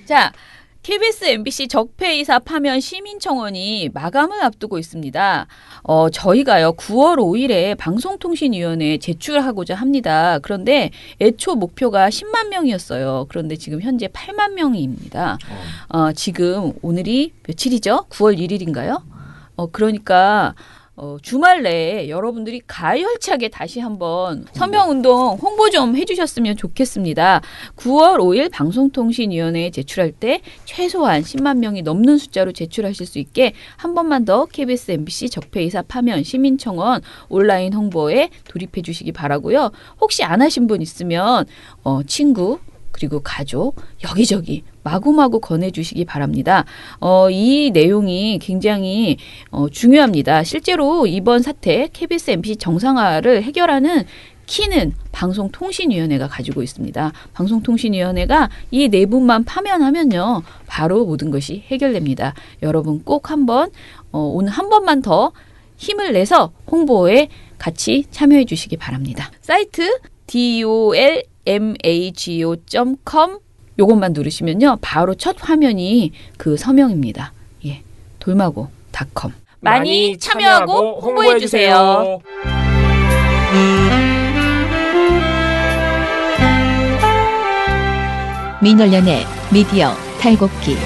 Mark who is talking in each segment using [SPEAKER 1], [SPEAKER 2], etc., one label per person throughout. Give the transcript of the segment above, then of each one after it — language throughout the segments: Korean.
[SPEAKER 1] 자, KBS MBC 적폐이사 파면 시민청원이 마감을 앞두고 있습니다. 저희가요 9월 5일에 방송통신위원회에 제출하고자 합니다. 그런데 애초 목표가 10만 명이었어요. 그런데 지금 현재 8만 명입니다. 지금 오늘이 며칠이죠? 9월 1일인가요? 그러니까 주말 내에 여러분들이 가열차게 다시 한번 서명운동 홍보 좀 해주셨으면 좋겠습니다. 9월 5일 방송통신위원회에 제출할 때 최소한 10만 명이 넘는 숫자로 제출하실 수 있게 한 번만 더 KBS MBC 적폐이사 파면 시민청원 온라인 홍보에 돌입해 주시기 바라고요. 혹시 안 하신 분 있으면 친구 그리고 가족 여기저기 마구마구 권해주시기 바랍니다. 이 내용이 굉장히 중요합니다. 실제로 이번 사태 KBS MBC 정상화를 해결하는 키는 방송통신위원회가 가지고 있습니다. 방송통신위원회가 이 내부만 파면하면요. 바로 모든 것이 해결됩니다. 여러분 꼭 한번 오늘 한 번만 더 힘을 내서 홍보에 같이 참여해 주시기 바랍니다. 사이트 dolmago.com 요것만 누르시면요. 바로 첫 화면이 그 서명입니다. 예, 돌마고.com 많이 참여하고 홍보해 주세요.
[SPEAKER 2] 민원련의 미디어 탈곡기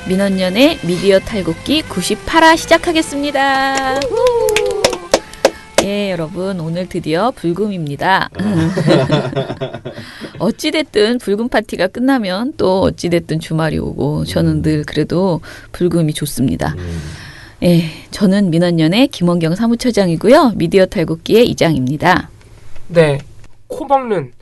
[SPEAKER 1] 민원연의 미디어 탈곡기 98화 시작하겠습니다. 예, 여러분 오늘 드디어 불금입니다. 어찌됐든 불금 파티가 끝나면 또 어찌됐든 주말이 오고 저는 늘 그래도 불금이 좋습니다. 예, 저는 민원연의 김원경 사무처장이고요. 미디어 탈곡기의 이장입니다.
[SPEAKER 3] 네, 코 먹는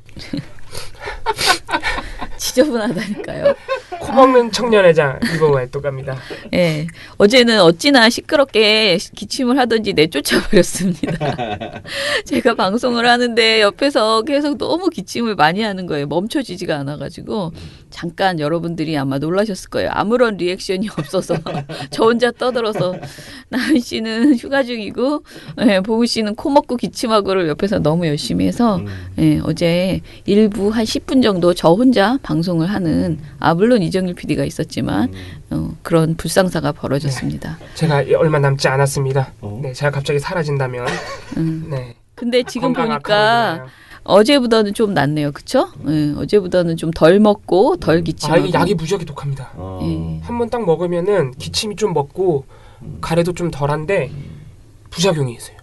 [SPEAKER 1] 지저분하다니까요.
[SPEAKER 3] 코 먹는 청년회장 이보호 또 갑니다.
[SPEAKER 1] 예, 어제는 어찌나 시끄럽게 기침을 하던지 내쫓아 버렸습니다. 제가 방송을 하는데 옆에서 계속 너무 기침을 많이 하는 거예요. 멈춰지지가 않아가지고 잠깐 여러분들이 아마 놀라셨을 거예요. 아무런 리액션이 없어서 저 혼자 떠들어서 나은 씨는 휴가 중이고 보우 씨는 코 먹고 기침하고를 옆에서 너무 열심히 해서 어제 일부 한 10분 정도 저 혼자 방송을 하는 물론 이정일 PD가 있었지만 그런 불상사가 벌어졌습니다.
[SPEAKER 3] 네, 제가 얼마 남지 않았습니다. 네, 제가 갑자기 사라진다면 네.
[SPEAKER 1] 근데 지금 보니까 어제보다는 좀 낫네요. 그쵸? 어제보다는 좀 덜 먹고 덜 기침하고.
[SPEAKER 3] 이게 약이 무지하게 독합니다. 한 번 딱 먹으면은 기침이 좀 먹고 가래도 좀 덜한데 부작용이 있어요.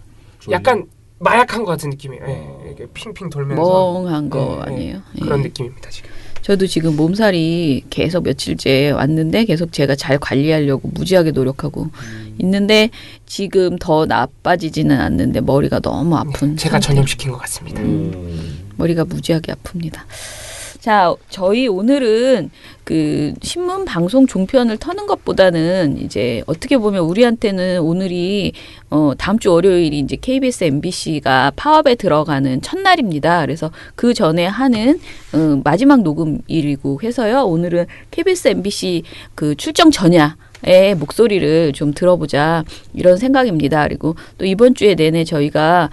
[SPEAKER 3] 약간 마약한 것 같은 느낌이에요. 이렇게 핑핑 돌면서
[SPEAKER 1] 멍한 거 아니에요?
[SPEAKER 3] 그런 느낌입니다 지금.
[SPEAKER 1] 저도 지금 몸살이 계속 며칠째 왔는데 계속 제가 잘 관리하려고 무지하게 노력하고 있는데 지금 더 나빠지지는 않는데 머리가 너무 아픈
[SPEAKER 3] 제가 전염시킨 것 같습니다.
[SPEAKER 1] 머리가 무지하게 아픕니다. 자, 저희 오늘은 그 신문 방송 종편을 터는 것보다는 이제 어떻게 보면 우리한테는 오늘이 다음 주 월요일이 이제 KBS MBC가 파업에 들어가는 첫날입니다. 그래서 그 전에 하는 마지막 녹음일이고 해서요. 오늘은 KBS MBC 그 출정 전야 의 목소리를 좀 들어보자 이런 생각입니다. 그리고 또 이번 주에 내내 저희가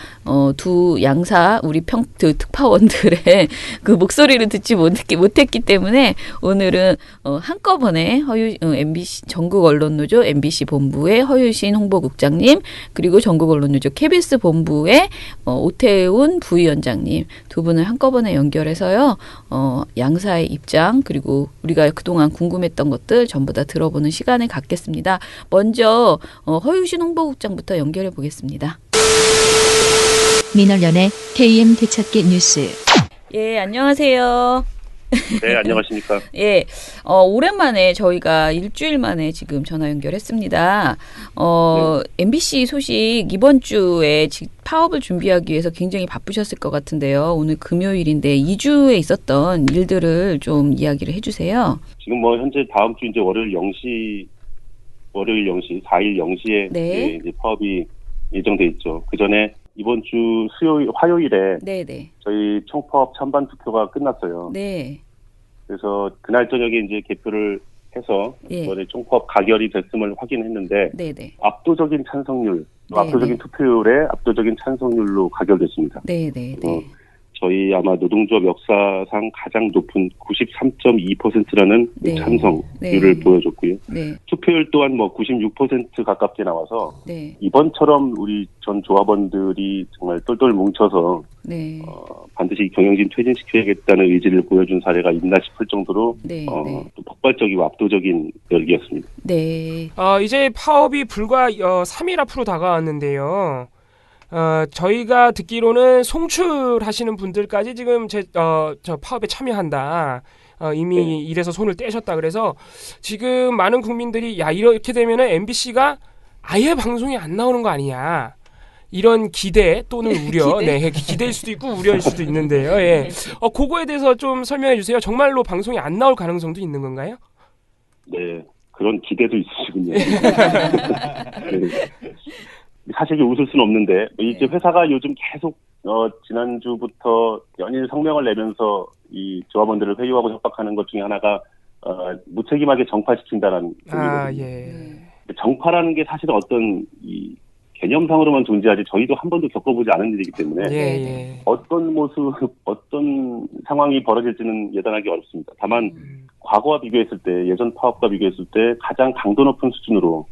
[SPEAKER 1] 두 양사 우리 특파원들의 그 목소리를 듣지 못했기 때문에 오늘은 한꺼번에 MBC 전국 언론노조 MBC 본부의 허유신 홍보국장님 그리고 전국 언론노조 KBS 본부의 오태훈 부위원장님 두 분을 한꺼번에 연결해서요. 양사의 입장 그리고 우리가 그동안 궁금했던 것들 전부 다 들어보는 시간을 갖겠습니다. 먼저 허유신 홍보국장부터 연결해 보겠습니다.
[SPEAKER 2] 민원련의 KM 되찾기 뉴스.
[SPEAKER 1] 예, 안녕하세요.
[SPEAKER 4] 네, 안녕하십니까.
[SPEAKER 1] 예, 오랜만에 저희가 일주일 만에 지금 전화 연결했습니다.
[SPEAKER 4] 네.
[SPEAKER 1] MBC 소식 이번 주에 파업을 준비하기 위해서 굉장히 바쁘셨을 것 같은데요. 오늘 금요일인데 2주에 있었던 일들을 좀 이야기를 해주세요.
[SPEAKER 4] 지금 뭐 현재 다음 주 이제 월요일 0시 4일 0시에
[SPEAKER 1] 네.
[SPEAKER 4] 이제 파업이 예정돼 있죠. 그 전에 이번 주 화요일에
[SPEAKER 1] 네네.
[SPEAKER 4] 저희 총파업 찬반 투표가 끝났어요.
[SPEAKER 1] 네.
[SPEAKER 4] 그래서 그날 저녁에 이제 개표를 해서
[SPEAKER 1] 예.
[SPEAKER 4] 이번에 총파업 가결이 됐음을 확인했는데
[SPEAKER 1] 네네.
[SPEAKER 4] 압도적인 찬성률,
[SPEAKER 1] 네,
[SPEAKER 4] 압도적인
[SPEAKER 1] 네.
[SPEAKER 4] 투표율에 압도적인 찬성률로 가결됐습니다.
[SPEAKER 1] 네네네.
[SPEAKER 4] 저희 아마 노동조합 역사상 가장 높은 93.2%라는
[SPEAKER 1] 네.
[SPEAKER 4] 찬성률을
[SPEAKER 1] 네.
[SPEAKER 4] 보여줬고요.
[SPEAKER 1] 네.
[SPEAKER 4] 투표율 또한 뭐 96% 가깝게 나와서
[SPEAKER 1] 네.
[SPEAKER 4] 이번처럼 우리 전 조합원들이 정말 똘똘 뭉쳐서
[SPEAKER 1] 네.
[SPEAKER 4] 반드시 경영진 퇴진시켜야겠다는 의지를 보여준 사례가 있나 싶을 정도로
[SPEAKER 1] 네.
[SPEAKER 4] 또 폭발적이고 압도적인 열기였습니다.
[SPEAKER 1] 네.
[SPEAKER 3] 이제 파업이 불과 3일 앞으로 다가왔는데요. 저희가 듣기로는 송출하시는 분들까지 지금 저 파업에 참여한다. 이미
[SPEAKER 4] 네.
[SPEAKER 3] 이래서 손을 떼셨다. 그래서 지금 많은 국민들이 야 이렇게 되면은 MBC가 아예 방송에 안 나오는 거 아니냐. 이런 기대 또는 우려,
[SPEAKER 1] 기대?
[SPEAKER 3] 네, 기대일 수도 있고 우려일 수도 있는데요. 예, 그거에 대해서 좀 설명해 주세요. 정말로 방송이 안 나올 가능성도 있는 건가요?
[SPEAKER 4] 네, 그런 기대도 있으시군요. 네. 사실 이게 웃을 수는 없는데 이제 회사가 요즘 계속 지난주부터 연일 성명을 내면서 이 조합원들을 회유하고 협박하는 것 중에 하나가 무책임하게 정파시킨다는 의미거든요.
[SPEAKER 3] 예.
[SPEAKER 4] 정파라는 게 사실은 어떤 이 개념상으로만 존재하지 저희도 한 번도 겪어보지 않은 일이기 때문에
[SPEAKER 3] 예.
[SPEAKER 4] 어떤 모습, 어떤 상황이 벌어질지는 예단하기 어렵습니다. 다만 과거와 비교했을 때, 예전 파업과 비교했을 때 가장 강도 높은 수준으로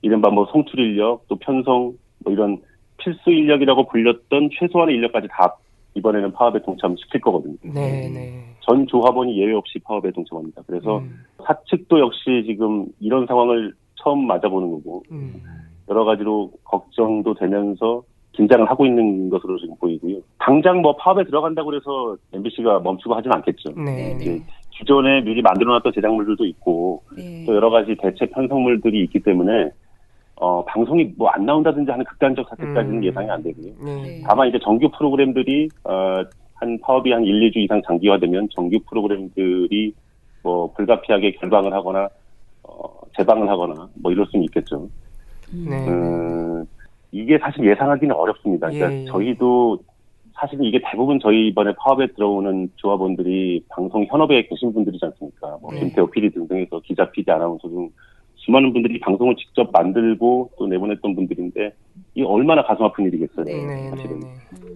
[SPEAKER 4] 이른바 뭐 송출 인력, 또 편성, 뭐 이런 필수 인력이라고 불렸던 최소한의 인력까지 다 이번에는 파업에 동참시킬 거거든요.
[SPEAKER 3] 네.
[SPEAKER 4] 전 조합원이 예외 없이 파업에 동참합니다. 그래서 사측도 역시 지금 이런 상황을 처음 맞아보는 거고 여러 가지로 걱정도 되면서 긴장을 하고 있는 것으로 지금 보이고요. 당장 뭐 파업에 들어간다고 해서 MBC가 멈추고 하진 않겠죠.
[SPEAKER 3] 네.
[SPEAKER 4] 기존에 미리 만들어놨던 제작물들도 있고
[SPEAKER 1] 네.
[SPEAKER 4] 또 여러 가지 대체 편성물들이 있기 때문에 방송이 뭐 안 나온다든지 하는 극단적 사태까지는 예상이 안 되고요.
[SPEAKER 1] 네.
[SPEAKER 4] 다만 이제 정규 프로그램들이 한 파업이 한 1, 2주 이상 장기화되면 정규 프로그램들이 뭐 불가피하게 결방을 하거나 재방을 하거나 뭐 이럴 수는 있겠죠.
[SPEAKER 3] 네.
[SPEAKER 4] 이게 사실 예상하기는 어렵습니다. 그러니까 저희도 사실은 이게 대부분 저희 이번에 파업에 들어오는 조합원들이 방송 현업에 계신 분들이지 않습니까? 뭐 김태호 PD 등등해서 기자, PD, 아나운서 등 수많은 분들이 방송을 직접 만들고 또 내보냈던 분들인데 이게 얼마나 가슴 아픈 일이겠어요. 사실은.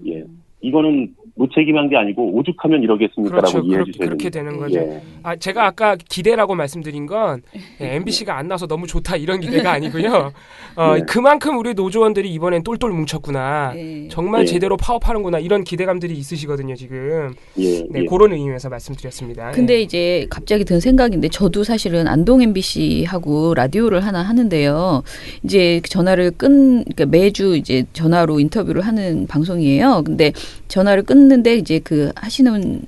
[SPEAKER 4] 예. 이거는 무책임한 게 아니고 오죽하면 이러겠습니까라고
[SPEAKER 3] 그렇죠.
[SPEAKER 4] 이해해 주셔야
[SPEAKER 3] 그렇게
[SPEAKER 4] 됩니다.
[SPEAKER 3] 되는 거죠.
[SPEAKER 4] 예.
[SPEAKER 3] 제가 아까 기대라고 말씀드린 건 MBC가 안 나서 너무 좋다 이런 기대가 아니고요. 그만큼 우리 노조원들이 이번엔 똘똘 뭉쳤구나. 정말 제대로 파업하는구나 이런 기대감들이 있으시거든요 지금. 그런 의미에서 말씀드렸습니다.
[SPEAKER 1] 근데 이제 갑자기 든 생각인데 저도 사실은 안동 MBC하고 라디오를 하나 하는데요. 이제 전화를 그러니까 매주 이제 전화로 인터뷰를 하는 방송이에요. 근데 전화를 끊는데 이제 그 하시는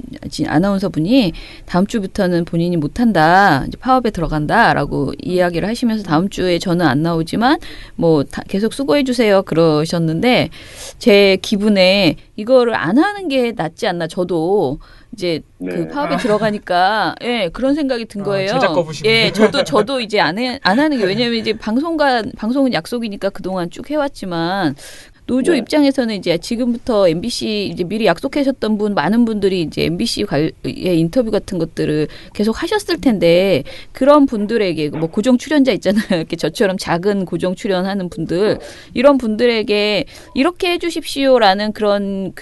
[SPEAKER 1] 아나운서 분이 다음 주부터는 본인이 못한다, 이제 파업에 들어간다라고 이야기를 하시면서 다음 주에 저는 안 나오지만 뭐 계속 수고해 주세요 그러셨는데 제 기분에 이거를 안 하는 게 낫지 않나. 저도 이제 그 파업에 들어가니까 그런 생각이 든 거예요.
[SPEAKER 3] 제작 거부시네.
[SPEAKER 1] 저도 이제 안 하는 게 왜냐면 이제 방송은 약속이니까 그동안 쭉 해왔지만. 노조 입장에서는 이제 지금부터 MBC 이제 미리 약속하셨던 많은 분들이 이제 MBC의 인터뷰 같은 것들을 계속 하셨을 텐데 그런 분들에게 뭐 고정 출연자 있잖아요. 이렇게 저처럼 작은 고정 출연하는 분들 이런 분들에게 이렇게 해주십시오라는 그런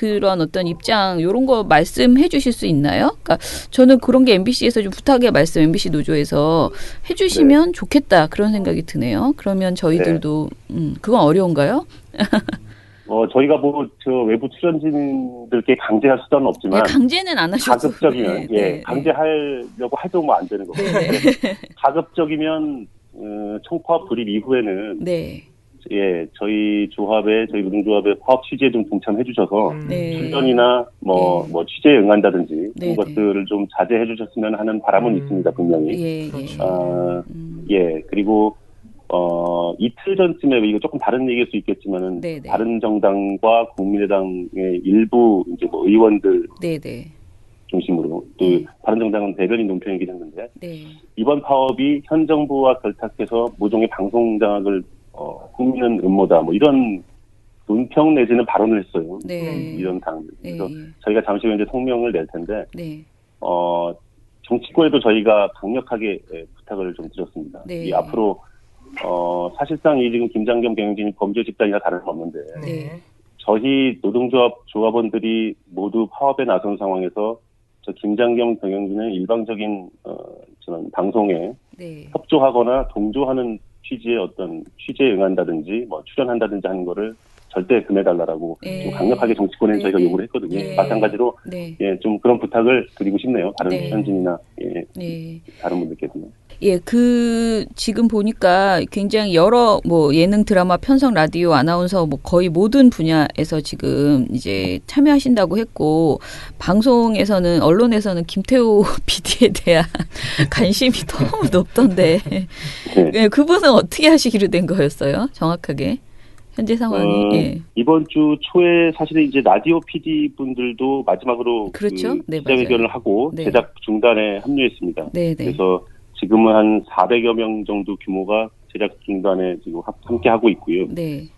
[SPEAKER 1] 어떤 입장 이런 거 말씀해 주실 수 있나요? 그러니까 저는 그런 게 MBC에서 좀 부탁의 말씀 MBC 노조에서 해주시면 좋겠다 그런 생각이 드네요. 그러면 저희들도 그건 어려운가요?
[SPEAKER 4] 저희가 저 외부 출연진들께 강제할 수단은 없지만.
[SPEAKER 1] 강제는 안 하셔도.
[SPEAKER 4] 가급적이면, 강제하려고 해도 뭐 안 되는 거고. 가급적이면, 총파업 불입 이후에는. 저희 저희 노동조합의 파업 취재에 좀 동참해 주셔서. 출연이나 취재에 응한다든지. 그런 것들을 좀 자제해 주셨으면 하는 바람은 있습니다, 분명히. 그리고, 이틀 전쯤에 이거 조금 다른 얘기일 수 있겠지만은 다른 정당과 국민의당의 일부 이제 뭐 의원들 중심으로 또 다른 정당은 대변인 논평이긴 했는데 이번 파업이 현 정부와 결탁해서 모종의 방송 장악을 꾸미는 음모다 뭐 이런 논평 내지는 발언을 했어요. 이런 당. 그래서 저희가 잠시 후에 이제 성명을 낼 텐데 정치권에도 저희가 강력하게 부탁을 좀 드렸습니다.
[SPEAKER 1] 네.
[SPEAKER 4] 이 앞으로 사실상 이 지금 김장겸 경영진이 범죄 집단이나 다를 수 없는데
[SPEAKER 1] 네.
[SPEAKER 4] 저희 노동조합 조합원들이 모두 파업에 나선 상황에서 저 김장겸 경영진은 일방적인 저는 방송에
[SPEAKER 1] 네.
[SPEAKER 4] 협조하거나 동조하는 취지의 어떤 취지에 응한다든지 뭐 출연한다든지 하는 거를 절대 금해달라고
[SPEAKER 1] 네.
[SPEAKER 4] 좀 강력하게 정치권에
[SPEAKER 1] 네.
[SPEAKER 4] 저희가 요구를 했거든요.
[SPEAKER 1] 네.
[SPEAKER 4] 마찬가지로
[SPEAKER 1] 네.
[SPEAKER 4] 예, 좀 그런 부탁을 드리고 싶네요. 다른
[SPEAKER 1] 네.
[SPEAKER 4] 현진이나 예,
[SPEAKER 1] 네.
[SPEAKER 4] 다른 분들께서는.
[SPEAKER 1] 예, 지금 보니까 굉장히 여러 뭐 예능, 드라마, 편성, 라디오, 아나운서 뭐 거의 모든 분야에서 지금 이제 참여하신다고 했고, 방송에서는, 언론에서는 김태우 PD에 대한 관심이 너무 높던데,
[SPEAKER 4] 네.
[SPEAKER 1] 예, 그분은 어떻게 하시기로 된 거였어요? 정확하게. 현재 상황이. 예.
[SPEAKER 4] 이번 주 초에 사실은 이제 라디오 PD 분들도 마지막으로
[SPEAKER 1] 그렇죠. 네,
[SPEAKER 4] 기자회견을 하고
[SPEAKER 1] 네.
[SPEAKER 4] 제작 중단에 합류했습니다.
[SPEAKER 1] 네, 네.
[SPEAKER 4] 그래서 지금은 한 400여 명 정도 규모가 제작 중단에 지금 함께 하고 있고요.
[SPEAKER 1] 네.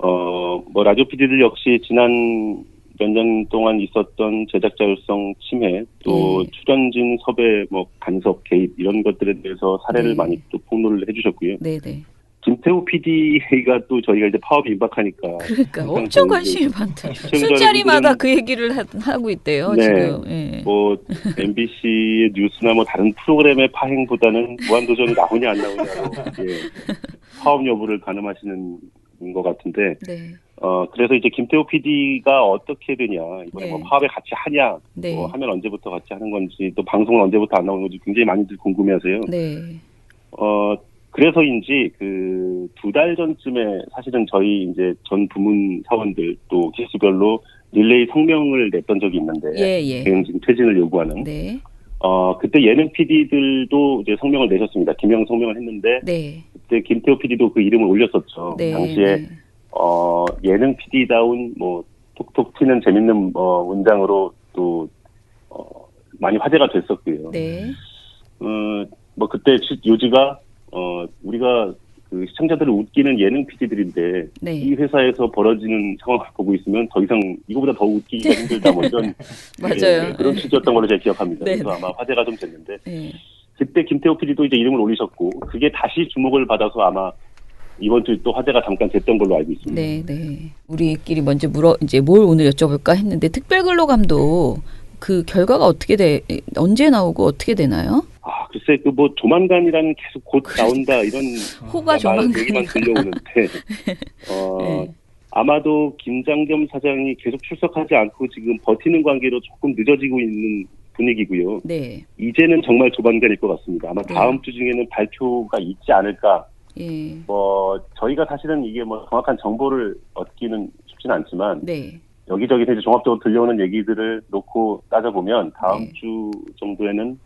[SPEAKER 4] 뭐 라디오 PD들 역시 지난 몇 년 동안 있었던 제작 자율성 침해, 또 출연진 섭외, 뭐 간섭 개입 이런 것들에 대해서 사례를
[SPEAKER 1] 네.
[SPEAKER 4] 많이 또 폭로를 해주셨고요.
[SPEAKER 1] 네, 네.
[SPEAKER 4] 김태우 PD가 또 저희가 이제 파업이 임박하니까
[SPEAKER 1] 그러니까 엄청 관심이 많다.
[SPEAKER 4] 시청자
[SPEAKER 1] 술자리마다
[SPEAKER 4] 여러분들은
[SPEAKER 1] 그 얘기를 하고 있대요.
[SPEAKER 4] 네.
[SPEAKER 1] 지금. 예.
[SPEAKER 4] 뭐 MBC의 뉴스나 뭐 다른 프로그램의 파행보다는 무한도전이 나오냐 안 나오냐로 파업 여부를 가늠하시는 것 같은데
[SPEAKER 1] 네.
[SPEAKER 4] 그래서 이제 김태호 PD가 어떻게 되냐 이번에
[SPEAKER 1] 네.
[SPEAKER 4] 뭐 파업에 같이 하냐
[SPEAKER 1] 네.
[SPEAKER 4] 뭐 하면 언제부터 같이 하는 건지 또 방송은 언제부터 안 나오는 건지 굉장히 많이들 궁금해하세요.
[SPEAKER 1] 네.
[SPEAKER 4] 그래서인지 그 2달 전쯤에 사실은 저희 이제 전 부문 사원들 또 기수별로 릴레이 성명을 냈던 적이 있는데
[SPEAKER 1] 예.
[SPEAKER 4] 경영진 퇴진을 요구하는
[SPEAKER 1] 네.
[SPEAKER 4] 그때 예능 PD들도 이제 성명을 내셨습니다. 김영 성명을 했는데
[SPEAKER 1] 네.
[SPEAKER 4] 그때 김태호 PD도 그 이름을 올렸었죠.
[SPEAKER 1] 네.
[SPEAKER 4] 당시에
[SPEAKER 1] 네.
[SPEAKER 4] 예능 PD다운 뭐 톡톡 튀는 재밌는 문장으로 또 많이 화제가 됐었고요.
[SPEAKER 1] 네.
[SPEAKER 4] 뭐 그때 요지가 우리가 그 시청자들을 웃기는 예능 PD들인데
[SPEAKER 1] 네.
[SPEAKER 4] 이 회사에서 벌어지는 상황을 보고 있으면 더 이상 이거보다 더 웃기기가 힘들다 뭐 이런
[SPEAKER 1] 맞아요.
[SPEAKER 4] 그런 취지였던 걸로 제가 기억합니다.
[SPEAKER 1] 네.
[SPEAKER 4] 그래서 아마 화제가 좀 됐는데
[SPEAKER 1] 네.
[SPEAKER 4] 그때 김태호 PD도 이제 이름을 올리셨고 그게 다시 주목을 받아서 아마 이번 주에 또 화제가 잠깐 됐던 걸로 알고 있습니다.
[SPEAKER 1] 네. 네. 우리끼리 먼저 이제 뭘 오늘 여쭤볼까 했는데 특별근로감도 그 결과가 언제 나오고 어떻게 되나요?
[SPEAKER 4] 글쎄 그 뭐 조만간이라는 계속 곧 나온다 이런
[SPEAKER 1] 호가 조만간
[SPEAKER 4] 얘기만 들려오는데
[SPEAKER 1] 네.
[SPEAKER 4] 아마도 김장겸 사장이 계속 출석하지 않고 지금 버티는 관계로 조금 늦어지고 있는 분위기고요.
[SPEAKER 1] 네.
[SPEAKER 4] 이제는 정말 조만간일 것 같습니다. 아마
[SPEAKER 1] 네.
[SPEAKER 4] 다음 주 중에는 발표가 있지 않을까.
[SPEAKER 1] 예.
[SPEAKER 4] 뭐 저희가 사실은 이게 뭐 정확한 정보를 얻기는 쉽지는 않지만
[SPEAKER 1] 네.
[SPEAKER 4] 여기저기 이제 종합적으로 들려오는 얘기들을 놓고 따져보면 다음
[SPEAKER 1] 네.
[SPEAKER 4] 주 정도에는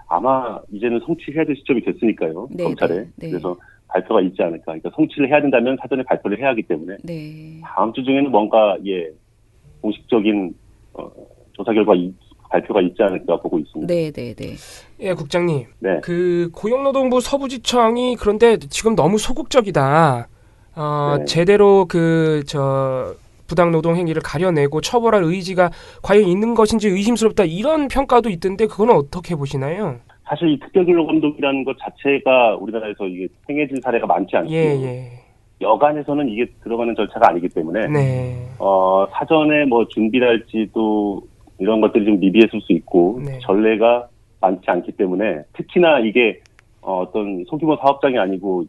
[SPEAKER 4] 아마 이제는 성취해야 될 시점이 됐으니까요.
[SPEAKER 1] 네,
[SPEAKER 4] 검찰에.
[SPEAKER 1] 네, 네.
[SPEAKER 4] 그래서 발표가 있지 않을까. 그러니까 성취를 해야 된다면 사전에 발표를 해야 하기 때문에
[SPEAKER 1] 네.
[SPEAKER 4] 다음 주 중에는 뭔가 공식적인 조사 결과 발표가 있지 않을까 보고 있습니다.
[SPEAKER 1] 네, 네, 네.
[SPEAKER 3] 예, 국장님.
[SPEAKER 4] 네.
[SPEAKER 3] 그 고용노동부 서부지청이 그런데 지금 너무 소극적이다.
[SPEAKER 4] 네.
[SPEAKER 3] 제대로 부당노동 행위를 가려내고 처벌할 의지가 과연 있는 것인지 의심스럽다. 이런 평가도 있던데 그거는 어떻게 보시나요?
[SPEAKER 4] 사실 이 특별근로감독이라는 것 자체가 우리나라에서 이게 행해진 사례가 많지 않고요.
[SPEAKER 3] 예.
[SPEAKER 4] 여간에서는 이게 들어가는 절차가 아니기 때문에
[SPEAKER 3] 네.
[SPEAKER 4] 사전에 뭐 준비랄지도 이런 것들이 좀 미비했을 수 있고
[SPEAKER 3] 네.
[SPEAKER 4] 전례가 많지 않기 때문에 특히나 이게 어떤 소규모 사업장이 아니고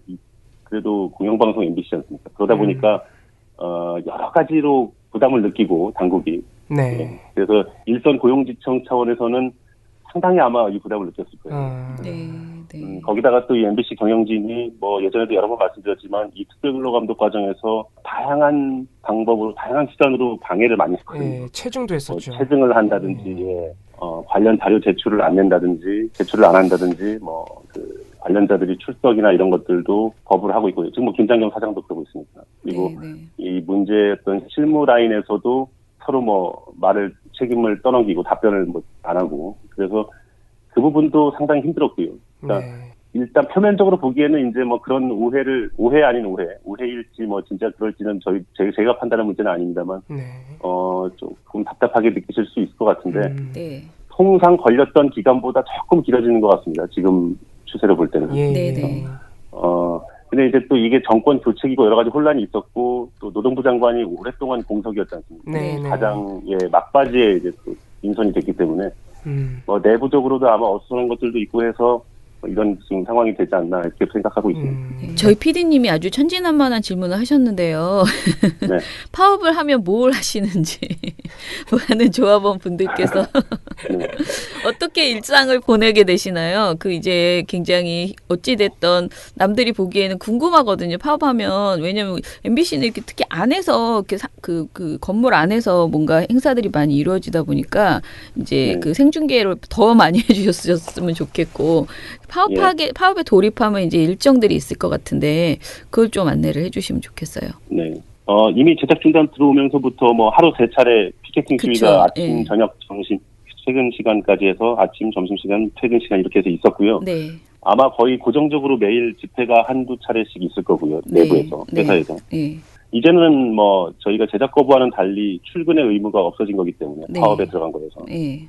[SPEAKER 4] 그래도 공영방송 MBC 않습니까? 그러다 보니까 여러 가지로 부담을 느끼고 당국이
[SPEAKER 3] 네.
[SPEAKER 4] 그래서 일선 고용지청 차원에서는 상당히 아마 이 부담을 느꼈을 거예요.
[SPEAKER 1] 네. 네.
[SPEAKER 4] 거기다가 또 이 MBC 경영진이 뭐 예전에도 여러 번 말씀드렸지만 이 특별근로감독 과정에서 다양한 방법으로 다양한 수단으로 방해를 많이 했거든요.
[SPEAKER 3] 예, 체증도 했었죠.
[SPEAKER 4] 체증을 한다든지 관련 자료 제출을 안 낸다든지 제출을 안 한다든지 그 관련자들이 출석이나 이런 것들도 거부를 하고 있고요. 지금 뭐 김장겸 사장도 그러고 있습니다. 그리고
[SPEAKER 1] 네.
[SPEAKER 4] 이 문제였던 실무 라인에서도 서로 책임을 떠넘기고 답변을 안 하고 그래서 그 부분도 상당히 힘들었고요. 그러니까
[SPEAKER 3] 네.
[SPEAKER 4] 일단 표면적으로 보기에는 이제 뭐 그런 오해 아닌 오해일지 뭐 진짜 그럴지는 제가 판단할 문제는 아닙니다만
[SPEAKER 3] 네.
[SPEAKER 4] 조금 답답하게 느끼실 수 있을 것 같은데
[SPEAKER 1] 네.
[SPEAKER 4] 통상 걸렸던 기간보다 조금 길어지는 것 같습니다. 지금 추세로 볼 때는.
[SPEAKER 1] 네네.
[SPEAKER 4] 근데 이제 또 이게 정권 교체기고 여러 가지 혼란이 있었고 또 노동부 장관이 오랫동안 공석이었지 않습니까?
[SPEAKER 3] 네네.
[SPEAKER 4] 가장 막바지에 이제 또 인선이 됐기 때문에 뭐 내부적으로도 아마 어수선한 것들도 있고 해서 이런 지금 상황이 되지 않나 이렇게 생각하고 있습니다.
[SPEAKER 1] 저희 PD님이 아주 천진난만한 질문을 하셨는데요.
[SPEAKER 4] 네.
[SPEAKER 1] 파업을 하면 뭘 하시는지 많은 조합원 분들께서
[SPEAKER 4] 네.
[SPEAKER 1] 어떻게 일상을 보내게 되시나요? 그 이제 굉장히 어찌됐던 남들이 보기에는 궁금하거든요. 파업하면 왜냐면 MBC는 이렇게 특히 안에서 이렇게 그 건물 안에서 뭔가 행사들이 많이 이루어지다 보니까 이제
[SPEAKER 4] 네.
[SPEAKER 1] 그 생중계를 더 많이 해주셨으면 좋겠고 파업에 돌입하면 이제 일정들이 있을 것 같은데 그걸 좀 안내를 해주시면 좋겠어요.
[SPEAKER 4] 네. 이미 제작 중단 들어오면서부터 뭐 하루 3차례 피켓팅 시위가 아침,
[SPEAKER 1] 예.
[SPEAKER 4] 저녁, 점심, 퇴근 시간까지 해서 아침, 점심 시간, 퇴근 시간 이렇게 해서 있었고요.
[SPEAKER 1] 네.
[SPEAKER 4] 아마 거의 고정적으로 매일 집회가 한두 차례씩 있을 거고요. 내부에서, 회사에서.
[SPEAKER 1] 네.
[SPEAKER 4] 이제는 뭐 저희가 제작 거부와는 달리 출근의 의무가 없어진 거기 때문에
[SPEAKER 1] 네.
[SPEAKER 4] 파업에 들어간 거여서
[SPEAKER 1] 네.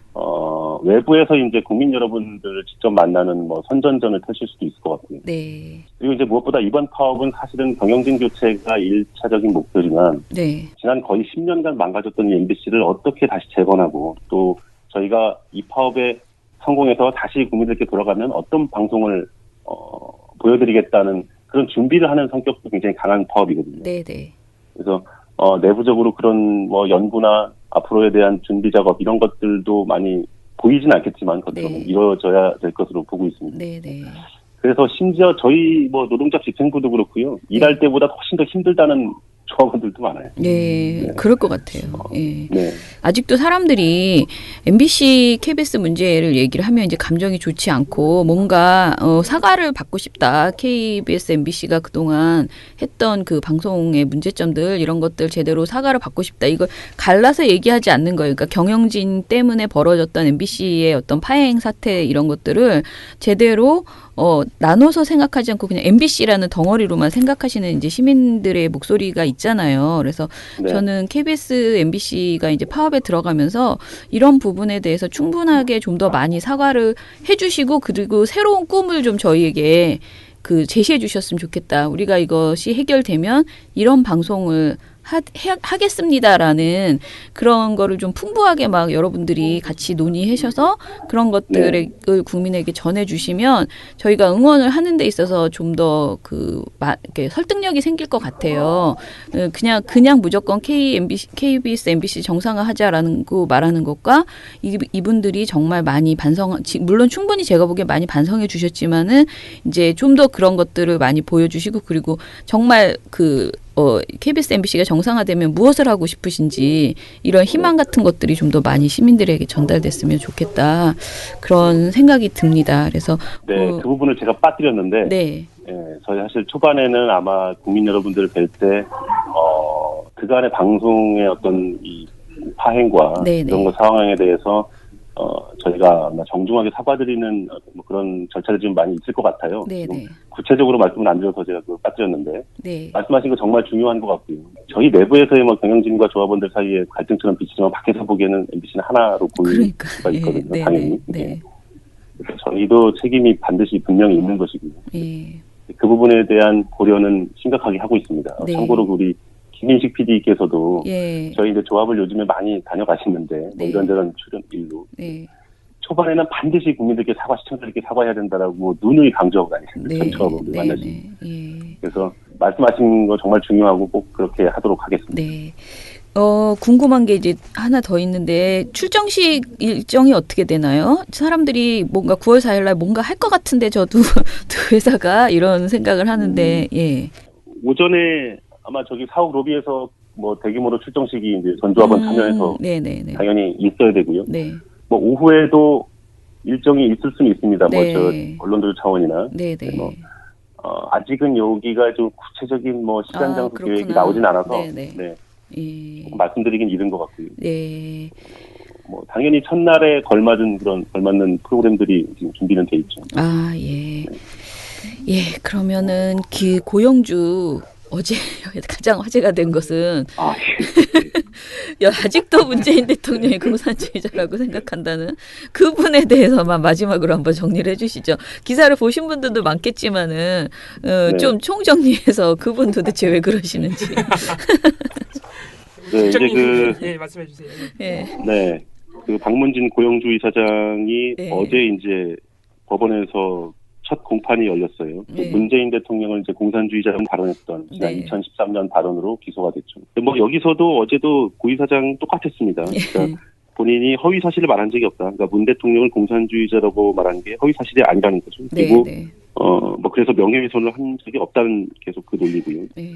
[SPEAKER 4] 외부에서 이제 국민 여러분들을 직접 만나는 뭐 선전전을 펼칠 수도 있을 것 같고요.
[SPEAKER 1] 네.
[SPEAKER 4] 그리고 이제 무엇보다 이번 파업은 사실은 경영진 교체가 1차적인 목표지만
[SPEAKER 1] 네.
[SPEAKER 4] 지난 거의 10년간 망가졌던 이 MBC를 어떻게 다시 재건하고 또 저희가 이 파업에 성공해서 다시 국민들께 돌아가면 어떤 방송을 보여드리겠다는 그런 준비를 하는 성격도 굉장히 강한 파업이거든요.
[SPEAKER 1] 네네.
[SPEAKER 4] 그래서 내부적으로 그런 뭐 연구나 앞으로에 대한 준비 작업 이런 것들도 많이 보이진 않겠지만 겉으로는
[SPEAKER 1] 네.
[SPEAKER 4] 이루어져야 될 것으로 보고 있습니다.
[SPEAKER 1] 네네.
[SPEAKER 4] 그래서 심지어 저희 뭐 노동자 집행부도 그렇고요. 일할 때보다 훨씬 더 힘들다는 조합원들도 많아요.
[SPEAKER 1] 네, 그럴 것 같아요. 예.
[SPEAKER 4] 네.
[SPEAKER 1] 아직도 사람들이 MBC, KBS 문제를 얘기를 하면 이제 감정이 좋지 않고 뭔가 사과를 받고 싶다. KBS, MBC가 그동안 했던 그 방송의 문제점들 이런 것들 제대로 사과를 받고 싶다. 이걸 갈라서 얘기하지 않는 거예요. 그러니까 경영진 때문에 벌어졌던 MBC의 어떤 파행 사태 이런 것들을 제대로 나눠서 생각하지 않고 그냥 MBC라는 덩어리로만 생각하시는 이제 시민들의 목소리가 있잖아요. 그래서
[SPEAKER 4] 네.
[SPEAKER 1] 저는 KBS, MBC가 이제 파업에 들어가면서 이런 부분에 대해서 충분하게 좀 더 많이 사과를 해주시고 그리고 새로운 꿈을 좀 저희에게 그 제시해 주셨으면 좋겠다. 우리가 이것이 해결되면 이런 방송을 하겠습니다라는 그런 거를 좀 풍부하게 막 여러분들이 같이 논의하셔서 그런 것들을 국민에게 전해주시면 저희가 응원을 하는 데 있어서 좀 더 이렇게 설득력이 생길 것 같아요. 그냥 무조건 KBS, MBC 정상화하자라는 거 말하는 것과 이분들이 정말 많이 물론 충분히 제가 보기에 많이 반성해 주셨지만은 이제 좀 더 그런 것들을 많이 보여주시고 그리고 정말 KBS, MBC가 정상화되면 무엇을 하고 싶으신지 이런 희망 같은 것들이 좀 더 많이 시민들에게 전달됐으면 좋겠다. 그런 생각이 듭니다. 그래서
[SPEAKER 4] 네, 그 부분을 제가 빠뜨렸는데
[SPEAKER 1] 네.
[SPEAKER 4] 저희 사실 초반에는 아마 국민 여러분들을 뵐 때 그간의 방송의 어떤 이 파행과
[SPEAKER 1] 네네.
[SPEAKER 4] 이런 것 상황에 대해서 저희가 아마 정중하게 사과드리는 뭐 그런 절차들이 좀 많이 있을 것 같아요.
[SPEAKER 1] 네네.
[SPEAKER 4] 구체적으로 말씀을 안 드려서 제가 그걸 빠뜨렸는데
[SPEAKER 1] 네.
[SPEAKER 4] 말씀하신 거 정말 중요한 것 같고요. 저희 내부에서의 뭐 경영진과 조합원들 사이에 갈등처럼 비치지만 밖에서 보기에는 MBC는 하나로 보일 수가 있거든요.
[SPEAKER 1] 네,
[SPEAKER 4] 당연히.
[SPEAKER 1] 네.
[SPEAKER 4] 그래서 저희도 책임이 반드시 분명히 있는 것이고요.
[SPEAKER 1] 네.
[SPEAKER 4] 그 부분에 대한 고려는 심각하게 하고 있습니다.
[SPEAKER 1] 네.
[SPEAKER 4] 참고로 우리 김인식 PD께서도
[SPEAKER 1] 예.
[SPEAKER 4] 저희 이제 조합을 요즘에 많이 다녀가시는데 뭐
[SPEAKER 1] 네.
[SPEAKER 4] 이런저런 출연 일로
[SPEAKER 1] 네.
[SPEAKER 4] 초반에는 반드시 국민들께 시청자들께 사과해야 된다라고 누누이 강조하고 다니십니다. 전 조합원들 만나시면.
[SPEAKER 1] 예.
[SPEAKER 4] 그래서 말씀하신 거 정말 중요하고 꼭 그렇게 하도록 하겠습니다.
[SPEAKER 1] 네. 궁금한 게 이제 하나 더 있는데 출정식 일정이 어떻게 되나요? 사람들이 뭔가 9월 4일 날 뭔가 할 것 같은데 저도 회사가 이런 생각을 하는데 예.
[SPEAKER 4] 오전에 아마 저기 사옥 로비에서 뭐 대규모로 출정식이 이제 전조합원 참여해서
[SPEAKER 1] 네네네.
[SPEAKER 4] 당연히 있어야 되고요.
[SPEAKER 1] 네.
[SPEAKER 4] 뭐 오후에도 일정이 있을 수는 있습니다.
[SPEAKER 1] 네.
[SPEAKER 4] 뭐 저 언론들 차원이나.
[SPEAKER 1] 네네.
[SPEAKER 4] 뭐 아직은 여기가 좀 구체적인 뭐 시간 장소
[SPEAKER 1] 그렇구나.
[SPEAKER 4] 계획이 나오진 않아서
[SPEAKER 1] 네네.
[SPEAKER 4] 네.
[SPEAKER 1] 예.
[SPEAKER 4] 말씀드리긴 이른 것 같고요.
[SPEAKER 1] 네.
[SPEAKER 4] 뭐 당연히 첫날에 걸맞는 프로그램들이 지금 준비는 돼 있죠.
[SPEAKER 1] 아, 예. 예, 그러면은 고영주 어제 가장 화제가 된 것은 아직도 문재인 대통령이 공산주의자라고 생각한다는 그분에 대해서만 마지막으로 한번 정리를 해주시죠. 기사를 보신 분들도 많겠지만은
[SPEAKER 4] 네.
[SPEAKER 1] 좀 총정리해서 그분 도대체 왜 그러시는지.
[SPEAKER 4] 네, 이제
[SPEAKER 3] 예, 말씀해 주세요.
[SPEAKER 1] 예.
[SPEAKER 4] 네, 그 박문진 고영주 이사장이
[SPEAKER 1] 네.
[SPEAKER 4] 어제 이제 법원에서 첫 공판이 열렸어요.
[SPEAKER 1] 네.
[SPEAKER 4] 문재인 대통령을 이제 공산주의자라고 발언했던 지난
[SPEAKER 1] 네.
[SPEAKER 4] 2013년 발언으로 기소가 됐죠. 뭐 여기서도 어제도 고 이사장 똑같았습니다. 그러니까 본인이 허위 사실을 말한 적이 없다. 그러니까 문 대통령을 공산주의자라고 말한 게 허위 사실이 아니라는 거죠. 그리고
[SPEAKER 1] 네.
[SPEAKER 4] 뭐 그래서 명예훼손을 한 적이 없다는 계속 그 논리고요.
[SPEAKER 1] 네.